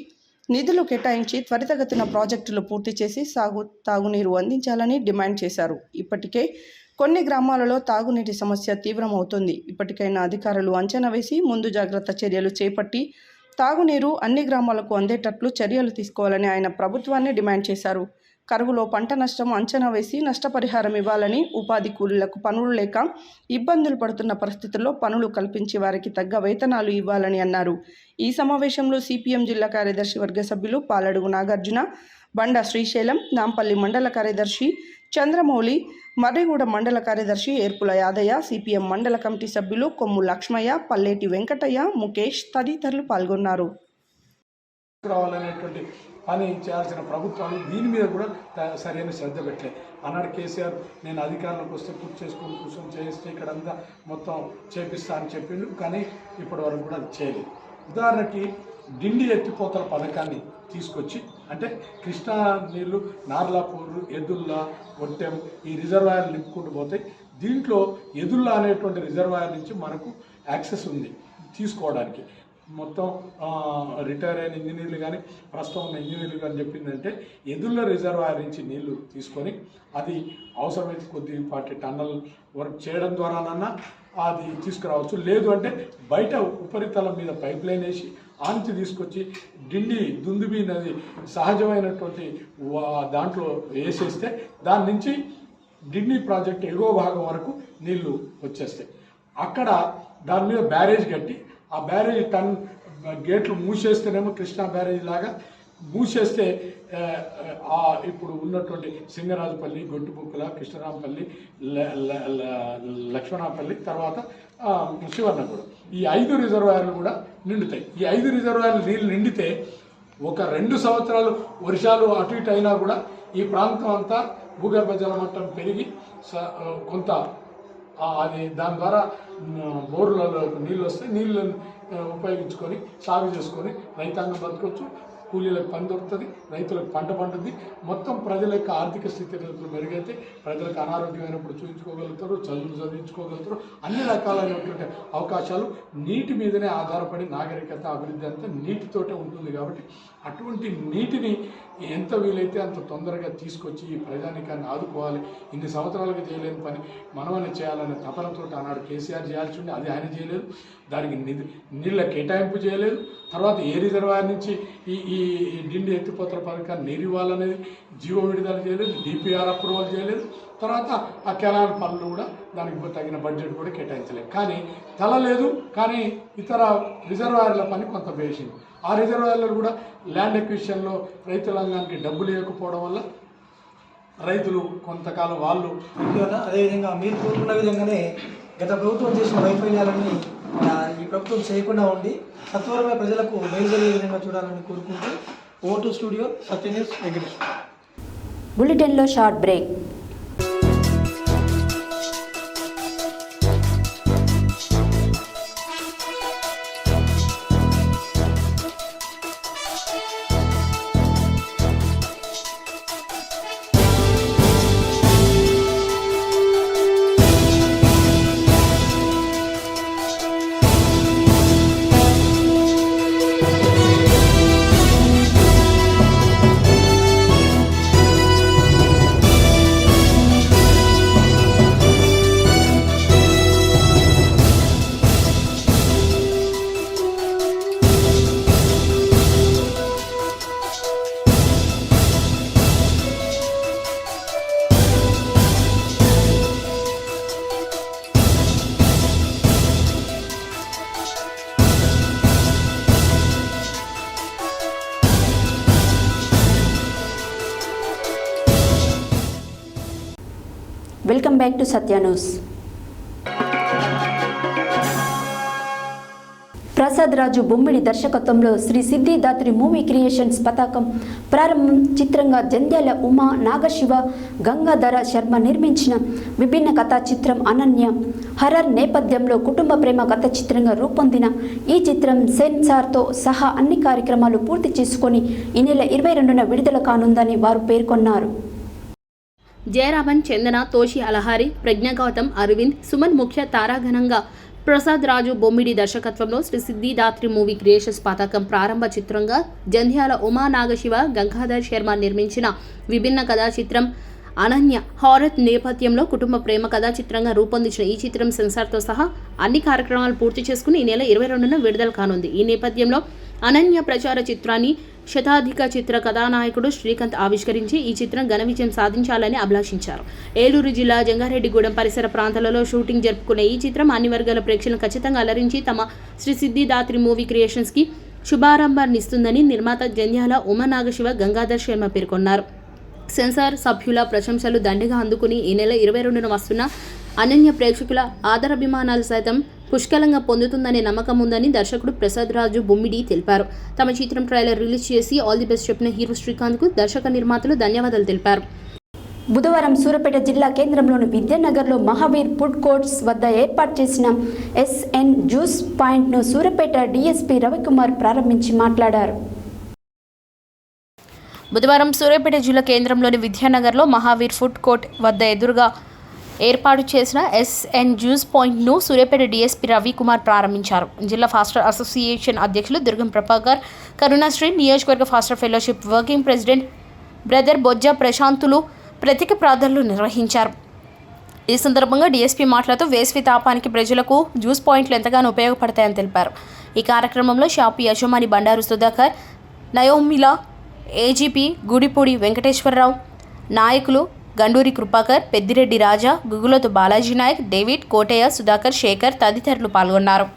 నిధులు కేటాయించి త్వరితగతిన ప్రాజెక్టులు పూర్తి చేసి తాగునీరు అందించాలని డిమాండ్ చేశారు. ఇప్పటికే కొన్ని గ్రామాలలో తాగునీటి సమస్య తీవ్రమవుతుంది. ఇప్పటికైనా అధికారులు అంచనా వేసి ముందు జాగ్రత్త చర్యలు చేపట్టి తాగునీరు అన్ని గ్రామాలకు అందేటట్లు చర్యలు తీసుకోవాలని ఆయన ప్రభుత్వాన్ని డిమాండ్ చేశారు. కరువులో పంట నష్టం అంచనా వేసి నష్టపరిహారం ఇవ్వాలని, ఉపాధి కూలీలకు పనులు లేక ఇబ్బందులు పడుతున్న పరిస్థితుల్లో పనులు కల్పించి వారికి తగ్గ వేతనాలు ఇవ్వాలని అన్నారు. ఈ సమావేశంలో సిపిఎం జిల్లా కార్యదర్శి వర్గ సభ్యులు పాలడుగు నాగార్జున, బండ శ్రీశైలం, నాంపల్లి మండల కార్యదర్శి చంద్రమౌళి, మర్రిగూడ మండల కార్యదర్శి ఏర్పుల యాదయ్య, సిపిఎం మండల కమిటీ సభ్యులు కొమ్ము లక్ష్మయ్య, పల్లేటి వెంకటయ్య, ముఖేష్ తదితరులు పాల్గొన్నారు. పని చేయాల్సిన ప్రభుత్వాలు దీని మీద కూడా సరైన శ్రద్ధ పెట్టలేదు. అన్నాడు కేసీఆర్, నేను అధికారంలోకి వస్తే కూర్చొని చేస్తే ఇక్కడంతా మొత్తం చేపిస్తా అని చెప్పిండు, కానీ ఇప్పటి వరకు కూడా అది చేయలేదు. ఉదాహరణకి డిండి ఎత్తిపోతల పథకాన్ని తీసుకొచ్చి, అంటే కృష్ణా నీళ్లు నార్లాపూర్, ఎదుల్లా, ఒట్టెం ఈ రిజర్వాయర్లు నింపుకుంటూ పోతాయి. దీంట్లో ఎదుల్లా అనేటువంటి రిజర్వాయర్ నుంచి మనకు యాక్సెస్ ఉంది తీసుకోవడానికి. మొత్తం రిటైర్ అయిన ఇంజనీర్లు కానీ ప్రస్తుతం ఉన్న ఇంజనీర్లు కానీ చెప్పిందంటే ఎదుళ్ళ రిజర్వాయర్ నుంచి నీళ్లు తీసుకొని అది అవసరమైతే కొద్దిపాటి టన్నల్ వర్క్ చేయడం ద్వారానన్నా అది తీసుకురావచ్చు. లేదు అంటే బయట ఉపరితలం మీద పైప్ లైన్ వేసి ఆంచి తీసుకొచ్చి డిండి దుందుబి నది సహజమైనటువంటి దాంట్లో వేసేస్తే దాని నుంచి డిండి ప్రాజెక్ట్ ఎగువ భాగం వరకు నీళ్లు వచ్చేస్తాయి. అక్కడ దాని మీద బ్యారేజ్ కట్టి ఆ బ్యారేజ్ గేట్లు మూసేస్తేనేమో కృష్ణా బ్యారేజ్ లాగా మూసేస్తే ఇప్పుడు ఉన్నటువంటి సింగరాజుపల్లి, గొట్టుబుక్కల, కృష్ణరాంపల్లి, లక్ష్మణాపల్లి, తర్వాత శివర్నగూడెం ఈ 5 రిజర్వాయర్లు కూడా నిండుతాయి. ఈ 5 రిజర్వాయర్లు నీళ్ళు నిండితే ఒక 2 సంవత్సరాలు వర్షాలు అటు ఇటు అయినా కూడా ఈ ప్రాంతం అంతా భూగర్భ జలమట్టం పెరిగి కొంత అది దాని ద్వారా బోర్లలో నీళ్ళు వస్తే నీళ్ళను ఉపయోగించుకొని సాగు చేసుకొని రైతాంగం బతకొచ్చు, కూలీలకు పని దొరుకుతుంది, రైతులకు పంట పండుద్ది. మొత్తం ప్రజల యొక్క ఆర్థిక స్థితిగతులు మెరుగైతే ప్రజలకు అనారోగ్యమైనప్పుడు చూపించుకోగలుగుతారు, చదివించుకోగలుగుతారు. అన్ని రకాలైనటువంటి అవకాశాలు నీటి మీదనే ఆధారపడి నాగరికత అభివృద్ధి అంతా నీటితోటే ఉంటుంది. కాబట్టి అటువంటి నీటిని ఎంత వీలైతే అంత తొందరగా తీసుకొచ్చి ఈ ప్రజానికాన్ని ఆదుకోవాలి. ఇన్ని సంవత్సరాలుగా చేయలేని పని మనమనే చేయాలనే తపనతో ఆనాడు కేసీఆర్ చేయాల్సి ఉండే, అది ఆయన చేయలేదు. దానికి నీళ్ళ కేటాయింపు చేయలేదు. తర్వాత ఏ రిజర్వాయర్ నుంచి ఈ డిండి ఎత్తిపోతల పథకాన్ని నీరు ఇవ్వాలనేది జీవో విడుదల చేయలేదు, డిపిఆర్ అప్రూవల్ చేయలేదు. తర్వాత ఆ కెనాల్ పనులు కూడా దానికి తగిన బడ్జెట్ కూడా కేటాయించలేదు. కానీ తలలేదు. కానీ ఇతర రిజర్వాయర్ల పని కొంత వేసింది. ఆ రిజర్వాయర్లు కూడా ల్యాండ్ ఎక్విజిషన్లో రైతులంగానికి డబ్బులు ఇవ్వకపోవడం వల్ల రైతులు కొంతకాలం వాళ్ళు అదేవిధంగా మీరు కోరుకున్న విధంగానే గత ప్రభుత్వం చేసిన వైఫల్యాలన్నీ ఈ ప్రభుత్వం చేయకుండా ఉండి సత్వరమే ప్రజలకు మేలు జరిగే విధంగా చూడాలని కోరుకుంటూ ఓటు స్టూడియో సత్యన్యూస్ వెంకటేష్. బులెటిన్లో short break. Welcome back to Satya news. Prasad Raju Bommidi దర్శకత్వంలో శ్రీ సిద్ధిదాత్రి మూవీ క్రియేషన్స్ పతాకం ప్రారంభం చిత్రంగా జంధ్యాల ఉమా నాగశివ గంగాధర శర్మ నిర్మించిన విభిన్న కథా చిత్రం అనన్య హర్రర్ నేపథ్యంలో కుటుంబ ప్రేమ కథ చిత్రంగా రూపొందిన ఈ చిత్రం సెన్సార్తో సహా అన్ని కార్యక్రమాలు పూర్తి చేసుకొని ఈ నెల 22న విడుదల కానుందని వారు పేర్కొన్నారు. జయరామన్, చందన, తోషి అలహారి, ప్రజ్ఞాగౌతమ్, అరవింద్, సుమన్ ముఖ్య తారాగణంగా ప్రసాద్ రాజు బొమ్మిడి దర్శకత్వంలో శ్రీ సిద్ధిదాత్రి మూవీ క్రియేషన్స్ పతాకం ప్రారంభ చిత్రంగా జంధ్యాల ఉమా నాగశివ గంగాధర్ శర్మ నిర్మించిన విభిన్న కథా చిత్రం అనన్య హారర్ నేపథ్యంలో కుటుంబ ప్రేమ కథా చిత్రంగా రూపొందించిన ఈ చిత్రం సెన్సార్తో సహా అన్ని కార్యక్రమాలు పూర్తి చేసుకుని ఈ నెల 22న విడుదల కానుంది. ఈ నేపథ్యంలో అనన్య ప్రచార చిత్రాన్ని శతాధిక చిత్ర కథానాయకుడు శ్రీకాంత్ ఆవిష్కరించి ఈ చిత్రం ఘన విజయం సాధించాలని అభిలాషించారు. ఏలూరు జిల్లా జంగారెడ్డిగూడెం పరిసర ప్రాంతాలలో షూటింగ్ జరుపుకునే ఈ చిత్రం అన్ని వర్గాల ప్రేక్షకులను ఖచ్చితంగా అలరించి తమ శ్రీ సిద్ధిదాత్రి మూవీ క్రియేషన్స్కి శుభారంభాన్నిస్తుందని నిర్మాత జంధ్యాల ఉమానాగశివ గంగాధర్ శర్మ పేర్కొన్నారు. సెన్సార్ సభ్యుల ప్రశంసలు దండిగా అందుకుని ఈ నెల 22న వస్తున్న అనన్య ప్రేక్షకుల ఆదరాభిమానాలు సైతం పుష్కలంగా పొందుతుందనే నమ్మకం ఉందని దర్శకుడు ప్రసాద్ రాజు బొమ్మిడి తెలిపారు. తమ చిత్రం ట్రైలర్ రిలీజ్ చేసి ఆల్ ది బెస్ట్ చెప్పిన హీరో శ్రీకాంత్కు దర్శక నిర్మాతలు ధన్యవాదాలు తెలిపారు. బుధవారం సూర్యాపేట జిల్లా కేంద్రంలోని విద్యానగర్లో మహావీర్ ఫుడ్ కోర్ట్స్ వద్ద ఏర్పాటు చేసిన SN జ్యూస్ పాయింట్ను సూర్యాపేట DSP రవికుమార్ ప్రారంభించి మాట్లాడారు. బుధవారం సూర్యాపేట జిల్లా కేంద్రంలోని విద్యానగర్లో మహావీర్ ఫుడ్ కోర్ట్ వద్ద ఎదురుగా ఏర్పాటు చేసిన SN జ్యూస్ పాయింట్ను సూర్యాపేట DSP రవికుమార్ ప్రారంభించారు. జిల్లా ఫాస్టర్ అసోసియేషన్ అధ్యక్షులు దుర్గం ప్రభాకర్, కరుణాశ్రీ, నియోజకవర్గ pastor fellowship working president brother Bojja Prasanthulu ప్రత్యేక ప్రార్థనలు నిర్వహించారు. ఈ సందర్భంగా DSP మాట్లాడుతూ వేసవి తాపానికి ప్రజలకు జ్యూస్ పాయింట్లు ఎంతగానో ఉపయోగపడతాయని తెలిపారు. ఈ కార్యక్రమంలో షాపు యజమాని బండారు సుధాకర్, నయోమిలా, AGP గుడిపూడి వెంకటేశ్వరరావు, నాయకులు గండూరి కృపాకర్, పెద్దిరెడ్డి రాజా, గుగులతు బాలాజీ నాయక్, డేవిడ్, కోటయ్య, సుధాకర్, శేఖర్ తదితరులు పాల్గొన్నారు.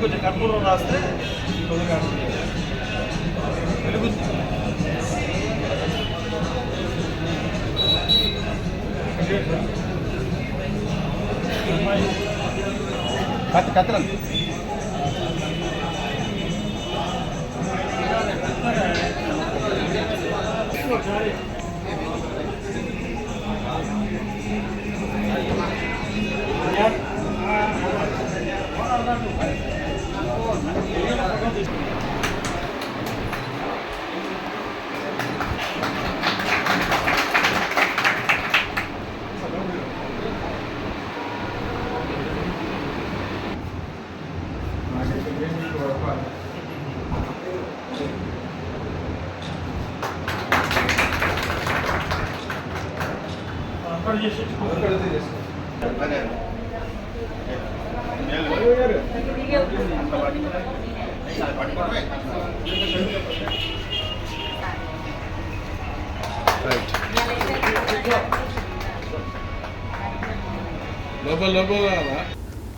కొంచెం కర్పూరం రాస్తే కత్తెరం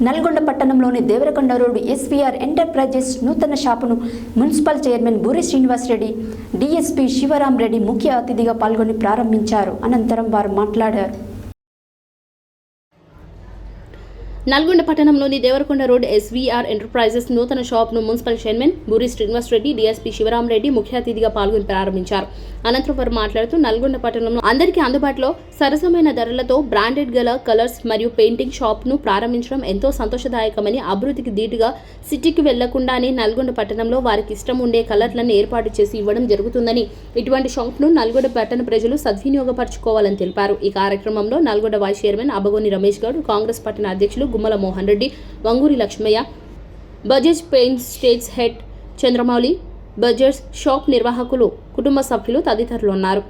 నల్గొండ పట్టణంలోని దేవరకొండ రోడ్డు SVR ఎంటర్ప్రైజెస్ నూతన షాపును municipal chairman Boori Srinivasa Reddy, DSP Sivaram Reddy ముఖ్య అతిథిగా పాల్గొని ప్రారంభించారు. అనంతరం వారు మాట్లాడారు. నల్గొండ పట్టణంలోని దేవరకొండ రోడ్ SVR ఎంటర్ప్రైజెస్ నూతన షాప్ను municipal chairman Boori Srinivasa Reddy, DSP Sivaram Reddy ముఖ్య అతిథిగా పాల్గొని ప్రారంభించారు. అనంతరం వారు మాట్లాడుతూ నల్గొండ పట్టణంలో అందరికీ అందుబాటులో సరసమైన ధరలతో బ్రాండెడ్ గల కలర్స్ మరియు పెయింటింగ్ షాప్ను ప్రారంభించడం ఎంతో సంతోషదాయకమని, అభివృద్ధికి ధీటుగా సిటీకి వెళ్లకుండానే నల్గొండ పట్టణంలో వారికి ఇష్టం ఉండే కలర్లను ఏర్పాటు చేసి ఇవ్వడం జరుగుతుందని, ఇటువంటి షాప్ను నల్గొండ పట్టణ ప్రజలు సద్వినియోగపరచుకోవాలని తెలిపారు. ఈ కార్యక్రమంలో నల్గొండ వైస్ చైర్మన్ అబగోని రమేష్ గౌడ్, కాంగ్రెస్ పట్టణ అధ్యక్షులు Gummala Mohan Reddy, Vanguri Lakshmaiah, Bajaj paint states head Chandramouli, బజర్స్ షాప్ నిర్వాహకులు, కుటుంబ సభ్యులు తదితరులు ఉన్నారు.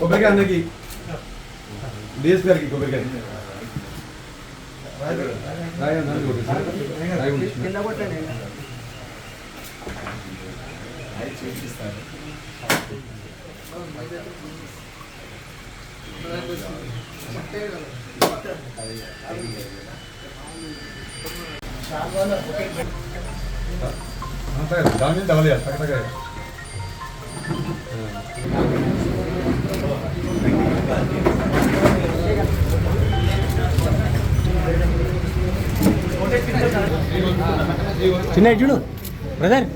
కొబ్బరికాయ అందరికి డిఎస్ గారికి కొబ్బరికాయ దాని మీద డబల్ తగ్గ చిన్న చూడు బ్రదర్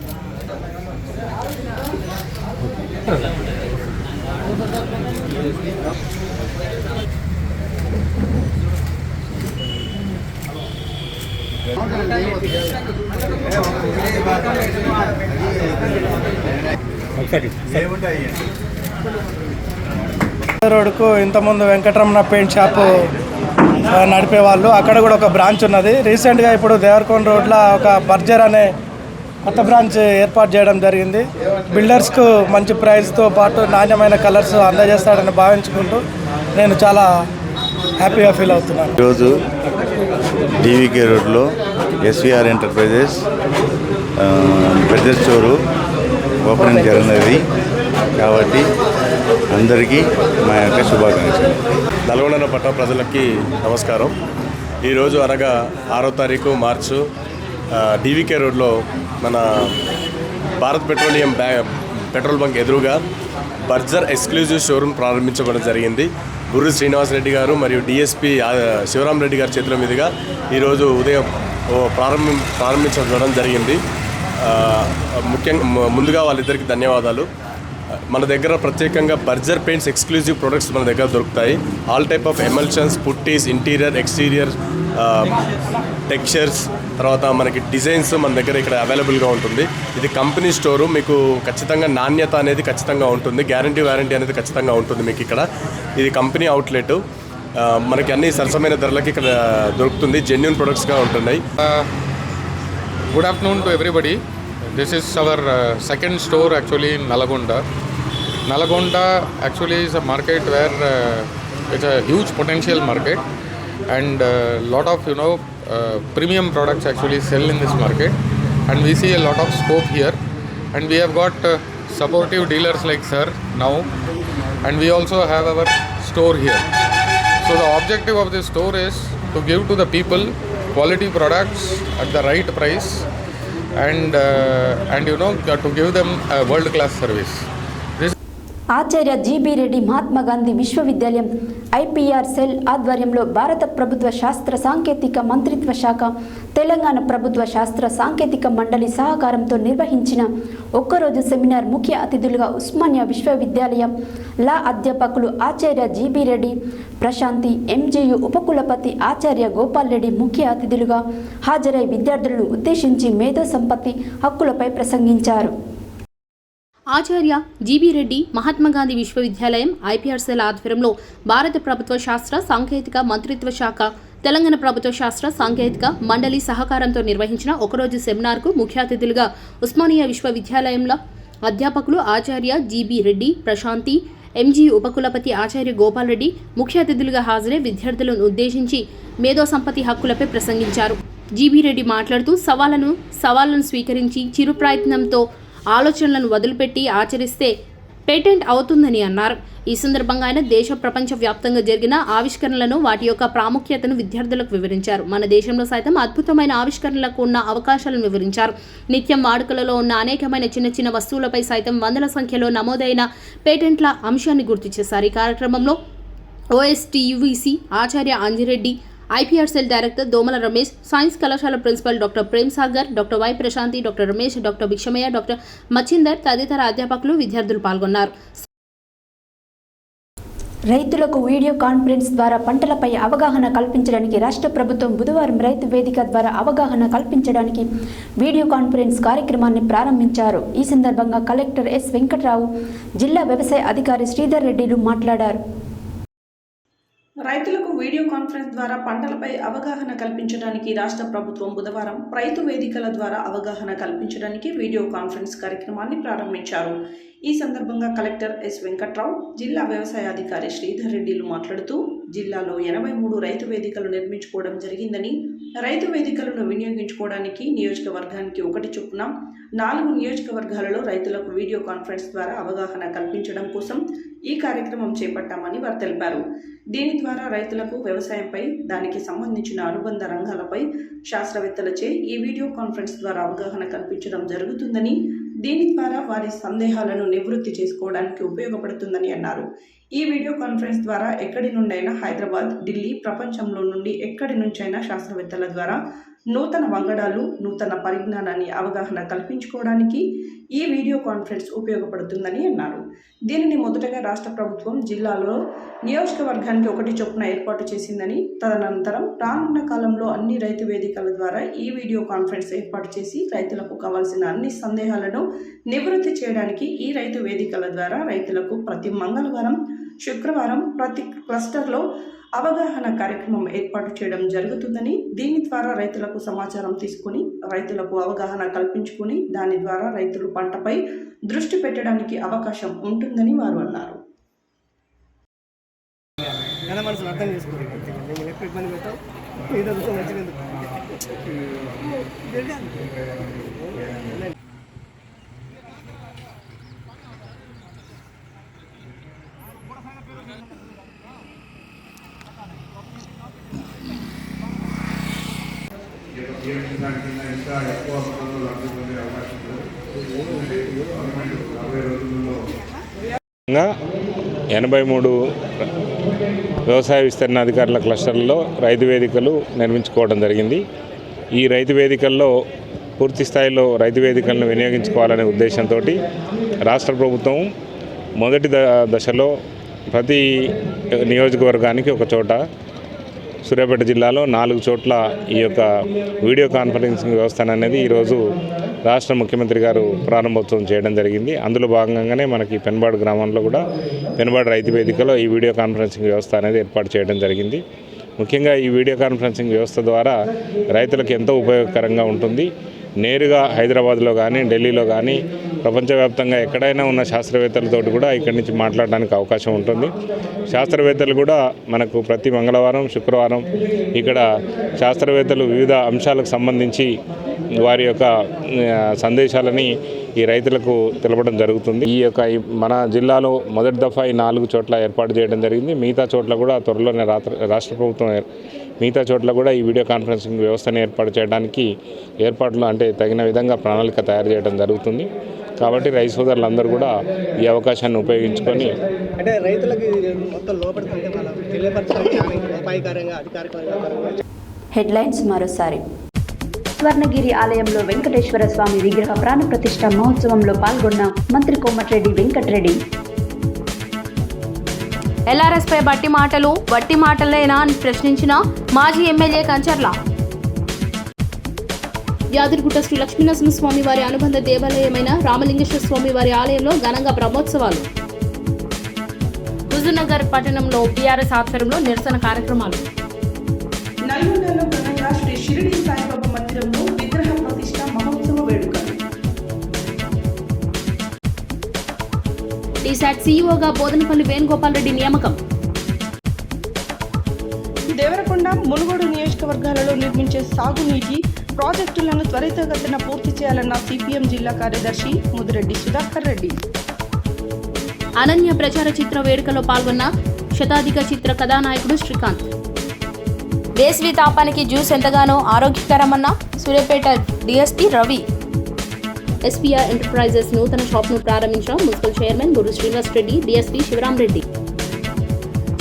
రోడ్కు ఇంతకుముందు వెంకటరమణ పెయింట్ షాపు నడిపేవాళ్ళు, అక్కడ కూడా ఒక బ్రాంచ్ ఉన్నది. రీసెంట్గా ఇప్పుడు దేవరకొండ రోడ్లో ఒక బర్జర్ అనే కొత్త బ్రాంచ్ ఏర్పాటు చేయడం జరిగింది. బిల్డర్స్కు మంచి ప్రైస్తో పాటు నాణ్యమైన కలర్స్ అందజేస్తాడని భావించుకుంటూ నేను చాలా హ్యాపీగా ఫీల్ అవుతున్నాను. ఈరోజు డీవీకే రోడ్లో ఎస్వీఆర్ ఎంటర్ప్రైజెస్ పెద్ద స్టోరు ఓపెనింగ్ జరిగినది కాబట్టి అందరికీ మా యొక్క శుభాకాంక్షలు. నల్గొండ పట్టణ ప్రజలకి నమస్కారం. ఈరోజు అనగా 6వ తారీఖు మార్చు డీవీకే రోడ్లో మన భారత్ పెట్రోలియం పెట్రోల్ బంక్ ఎదురుగా బర్జర్ ఎక్స్క్లూజివ్ షోరూమ్ ప్రారంభించబడడం జరిగింది. గుర్రు శ్రీనివాసరెడ్డి గారు మరియు డిఎస్పీ శివరాం రెడ్డి గారి చేతుల మీదుగా ఈరోజు ఉదయం ప్రారంభించబడడం జరిగింది. ముందుగా వాళ్ళిద్దరికి ధన్యవాదాలు. మన దగ్గర ప్రత్యేకంగా బర్జర్ పెయింట్స్ ఎక్స్క్లూజివ్ ప్రొడక్ట్స్ మన దగ్గర దొరుకుతాయి. All type of emulsions, putties, interior, exterior, textures, తర్వాత మనకి డిజైన్స్ మన దగ్గర ఇక్కడ అవైలబుల్గా ఉంటుంది. ఇది కంపెనీ స్టోరు. మీకు ఖచ్చితంగా నాణ్యత అనేది ఖచ్చితంగా ఉంటుంది, గ్యారంటీ వారంటీ అనేది ఖచ్చితంగా ఉంటుంది మీకు ఇక్కడ. ఇది కంపెనీ అవుట్లెట్. మనకి అన్ని సరసమైన ధరలకి ఇక్కడ దొరుకుతుంది, జెన్యూన్ ప్రొడక్ట్స్గా ఉంటున్నాయి. Good afternoon to everybody. This is our second store actually in Nalagonda. Nalagonda actually is a market where it's a huge potential market, and lot of premium products actually sell in this market, and we see a lot of scope here, and we have got supportive dealers like sir now, and we also have our store here. So the objective of this store is to give to the people quality products at the right price, and to give them a world class service. Acharya GB Reddy Mahatma Gandhi విశ్వవిద్యాలయం IPR cell ఆధ్వర్యంలో భారత ప్రభుత్వ శాస్త్ర సాంకేతిక మంత్రిత్వ శాఖ, తెలంగాణ ప్రభుత్వ శాస్త్ర సాంకేతిక మండలి సహకారంతో నిర్వహించిన ఒక్కరోజు సెమినార్ ముఖ్య అతిథులుగా ఉస్మానియా విశ్వవిద్యాలయం లా అధ్యాపకులు ఆచార్య జీబీ రెడ్డి ప్రశాంతి, ఎంజేయు ఉపకులపతి ఆచార్య గోపాల్ రెడ్డి ముఖ్య అతిథులుగా హాజరై విద్యార్థులను ఉద్దేశించి మేధో సంపత్తి హక్కులపై ప్రసంగించారు. ఆచార్య జీబీ రెడ్డి మహాత్మాగాంధీ విశ్వవిద్యాలయం ఐపీఆర్ సెల్ ఆధ్వర్యంలో భారత ప్రభుత్వ శాస్త్ర సాంకేతిక మంత్రిత్వ శాఖ, తెలంగాణ ప్రభుత్వ శాస్త్ర సాంకేతిక మండలి సహకారంతో నిర్వహించిన ఒకరోజు సెమినార్కు ముఖ్య అతిథులుగా ఉస్మానియా విశ్వవిద్యాలయంలో అధ్యాపకులు ఆచార్య జీబీ రెడ్డి ప్రశాంతి, ఎంజీ ఉపకులపతి ఆచార్య గోపాల్ రెడ్డి ముఖ్య అతిథులుగా హాజరై విద్యార్థులను ఉద్దేశించి మేధో సంపత్తి హక్కులపై ప్రసంగించారు. జీబీ రెడ్డి మాట్లాడుతూ సవాళ్లను స్వీకరించి చిరు ప్రయత్నంతో ఆలోచనలను వదిలిపెట్టి ఆచరిస్తే పేటెంట్ అవుతుందని అన్నారు. ఈ సందర్భంగా ఆయన దేశ ప్రపంచ వ్యాప్తంగా జరిగిన ఆవిష్కరణలను, వాటి యొక్క ప్రాముఖ్యతను విద్యార్థులకు వివరించారు. మన దేశంలో సైతం అద్భుతమైన ఆవిష్కరణలకు ఉన్న అవకాశాలను వివరించారు. నిత్యం వాడుకలలో ఉన్న అనేకమైన చిన్న చిన్న వస్తువులపై సైతం వందల సంఖ్యలో నమోదైన పేటెంట్ల అంశాన్ని గుర్తు చేశారు. ఈ కార్యక్రమంలో OSTUVC Acharya Anjireddy, IPRCL director Domala Ramesh, science కళాశాల principal doctor Prem Sagar, doctor Y Prashanthi, doctor Ramesh, doctor Bhikshamaiah, doctor Machhindar తదితర అధ్యాపకులు, విద్యార్థులు పాల్గొన్నారు. రైతులకు వీడియో కాన్ఫరెన్స్ ద్వారా పంటలపై అవగాహన కల్పించడానికి రాష్ట్ర ప్రభుత్వం బుధవారం రైతు వేదిక ద్వారా అవగాహన కల్పించడానికి వీడియో కాన్ఫరెన్స్ కార్యక్రమాన్ని ప్రారంభించారు. ఈ సందర్భంగా కలెక్టర్ ఎస్ వెంకట్రావు, జిల్లా వ్యవసాయ అధికారి శ్రీధర్ రెడ్డిలు మాట్లాడారు. రైతులకు వీడియో కాన్ఫరెన్స్ ద్వారా పంటలపై అవగాహన కల్పించడానికి రాష్ట్ర ప్రభుత్వం బుధవారం రైతు వేదికల ద్వారా అవగాహన కల్పించడానికి వీడియో కాన్ఫరెన్స్ కార్యక్రమాన్ని ప్రారంభించారు. ఈ సందర్భంగా కలెక్టర్ ఎస్ వెంకట్రావు, జిల్లా వ్యవసాయ అధికారి శ్రీధర్ రెడ్డిలు మాట్లాడుతూ జిల్లాలో 83 రైతు వేదికలు నిర్మించుకోవడం జరిగిందని, రైతు వేదికలను వినియోగించుకోవడానికి నియోజకవర్గానికి 1 చొప్పున 4 నియోజకవర్గాలలో రైతులకు వీడియో కాన్ఫరెన్స్ ద్వారా అవగాహన కల్పించడం కోసం ఈ కార్యక్రమం చేపట్టామని వారు తెలిపారు. దీని ద్వారా రైతులకు వ్యవసాయంపై, దానికి సంబంధించిన అనుబంధ రంగాలపై శాస్త్రవేత్తలచే ఈ వీడియో కాన్ఫరెన్స్ ద్వారా అవగాహన కల్పించడం జరుగుతుందని, దీని ద్వారా వారి సందేహాలను నివృత్తి చేసుకోవడానికి ఉపయోగపడుతుందని అన్నారు. ఈ వీడియో కాన్ఫరెన్స్ ద్వారా ఎక్కడి నుండైనా హైదరాబాద్, ఢిల్లీ, ప్రపంచంలో నుండి ఎక్కడి నుంచైనా శాస్త్రవేత్తల ద్వారా నూతన వంగడాలు, నూతన పరిజ్ఞానాన్ని అవగాహన కల్పించుకోవడానికి ఈ వీడియో కాన్ఫరెన్స్ ఉపయోగపడుతుందని అన్నారు. దీనిని మొదటగా రాష్ట్ర ప్రభుత్వం జిల్లాలో నియోజకవర్గానికి 1 చొప్పున ఏర్పాటు చేసిందని, తదనంతరం రానున్న కాలంలో అన్ని రైతు వేదికల ద్వారా ఈ వీడియో కాన్ఫరెన్స్ ఏర్పాటు చేసి రైతులకు కావాల్సిన అన్ని సందేహాలను నివృత్తి చేయడానికి ఈ రైతు వేదికల ద్వారా రైతులకు ప్రతి మంగళవారం, శుక్రవారం ప్రతి క్లస్టర్లో అవగాహన కార్యక్రమం ఏర్పాటు చేయడం జరుగుతుందని, దీని ద్వారా రైతులకు సమాచారం తీసుకుని రైతులకు అవగాహన కల్పించుకుని దాని ద్వారా రైతులు పంటపై దృష్టి పెట్టడానికి అవకాశం ఉంటుందని వారు అన్నారు. ఇంకా ఎక్కువ మొత్తంలో లబ్ధి పొందే అవకాశం ఉంది. 83 వ్యవసాయ విస్తరణ అధికారుల క్లస్టర్లలో రైతు వేదికలు నిర్మించుకోవడం జరిగింది. ఈ రైతు వేదికల్లో పూర్తి స్థాయిలో రైతు వేదికలను వినియోగించుకోవాలనే ఉద్దేశంతో రాష్ట్ర ప్రభుత్వం మొదటి దశలో ప్రతి నియోజకవర్గానికి 1 చోట, సూర్యాపేట జిల్లాలో 4 చోట్ల ఈ యొక్క వీడియో కాన్ఫరెన్సింగ్ వ్యవస్థ అనేది ఈరోజు రాష్ట్ర ముఖ్యమంత్రి గారు ప్రారంభోత్సవం చేయడం జరిగింది. అందులో భాగంగానే మనకి పెన్బాడు గ్రామంలో కూడా పెన్బాడు రైతు వేదికలో ఈ వీడియో కాన్ఫరెన్సింగ్ వ్యవస్థ అనేది ఏర్పాటు చేయడం జరిగింది. ముఖ్యంగా ఈ వీడియో కాన్ఫరెన్సింగ్ వ్యవస్థ ద్వారా రైతులకు ఎంతో ఉపయోగకరంగా ఉంటుంది. నేరుగా హైదరాబాద్లో కానీ, ఢిల్లీలో కానీ, ప్రపంచవ్యాప్తంగా ఎక్కడైనా ఉన్న శాస్త్రవేత్తలతో కూడా ఇక్కడి నుంచి మాట్లాడడానికి అవకాశం ఉంటుంది. శాస్త్రవేత్తలు కూడా మనకు ప్రతి మంగళవారం, శుక్రవారం ఇక్కడ శాస్త్రవేత్తలు వివిధ అంశాలకు సంబంధించి వారి యొక్క సందేశాలని ఈ రైతులకు తెలపడం జరుగుతుంది. ఈ యొక్క మన జిల్లాలో మొదటి దఫా ఈ 4 చోట్ల ఏర్పాటు చేయడం జరిగింది. మిగతా చోట్ల కూడా త్వరలోనే రాష్ట్ర ప్రభుత్వం మిగతా చోట్ల కూడా ఈ వీడియో కాన్ఫరెన్సింగ్ వ్యవస్థను ఏర్పాటు చేయడానికి ఏర్పాట్లు అంటే తగిన విధంగా ప్రణాళిక తయారు చేయడం జరుగుతుంది. కాబట్టి రైతు సోదరులందరూ కూడా ఈ అవకాశాన్ని ఉపయోగించుకొని అంటే రైతులకు మొత్తం లోపడుతుంటే హెడ్లైన్స్ మరోసారి. స్వర్ణగిరి ఆలయంలో వెంకటేశ్వర స్వామి విగ్రహ ప్రాణ ప్రతిష్ఠ మహోత్సవంలో పాల్గొన్న మంత్రి కోమటిరెడ్డి వెంకటరెడ్డి. LRSపై వట్టి మాటలేనా అని ప్రశ్నించిన మాజీ ఎమ్మెల్యే కంచర్ల. యాదగిరిగుట్ట శ్రీ లక్ష్మీనరసింహ స్వామి వారి అనుబంధ దేవాలయమైన రామలింగేశ్వర స్వామి వారి ఆలయంలో ఘనంగా బ్రహ్మోత్సవాలు. హుజూర్నగర్ పట్టణంలో BRS ఆధ్వర్యంలో నిరసన కార్యక్రమాలు. నల్గొండలో ఘనంగా శ్రీ షిరిడి సాయిబాబా మందిరంలో విగ్రహ ప్రతిష్ఠ మహోత్సవ వేడుకలు. టీశాట్ CEOగా బోధనపల్లి వేణుగోపాల్ రెడ్డి నియామకం. దేవరకొండ, మునుగోడు నియోజకవర్గాలలో నిర్మించే సాగునీటి ప్రాజెక్టులను త్వరితగతిన పూర్తి చేయాలన్న CPM జిల్లా కార్యదర్శి ముదిరెడ్డి సుధాకర్ రెడ్డి. అనన్య ప్రచార చిత్ర వేడుకలో పాల్గొన్న శతాధిక చిత్ర కథానాయకుడు శ్రీకాంత్. వేసవి తాపానికి జ్యూస్ ఎంతగానో ఆరోగ్యకరమన్న Suryapet DSP Ravi. SPR enterprises నూతన షాప్ను ప్రారంభించిన municipal chairman Guru Srinivas Reddy, DSP Sivaram Reddy.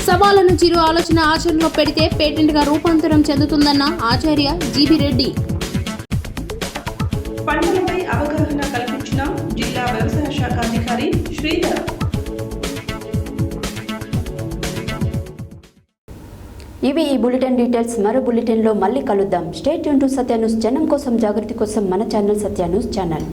సవాళ్లను చిరు ఆలోచన ఆచరణలో పెడితే పేటెంట్గా రూపాంతరం చెందుతుందన్న ఆచార్య జీబీ రెడ్డి. పంటలపై అవగాహన కల్పించిన జిల్లా వ్యవసాయ శాఖ అధికారి శ్రీధర్. ఇవి ఈ బులెటిన్ డీటెయిల్స్. మరో బులెటిన్లో మళ్ళీ కలుద్దాం. Stay tune to Satya news. జనం కోసం, జాగృతి కోసం మన ఛానల్ సత్య న్యూస్ ఛానల్.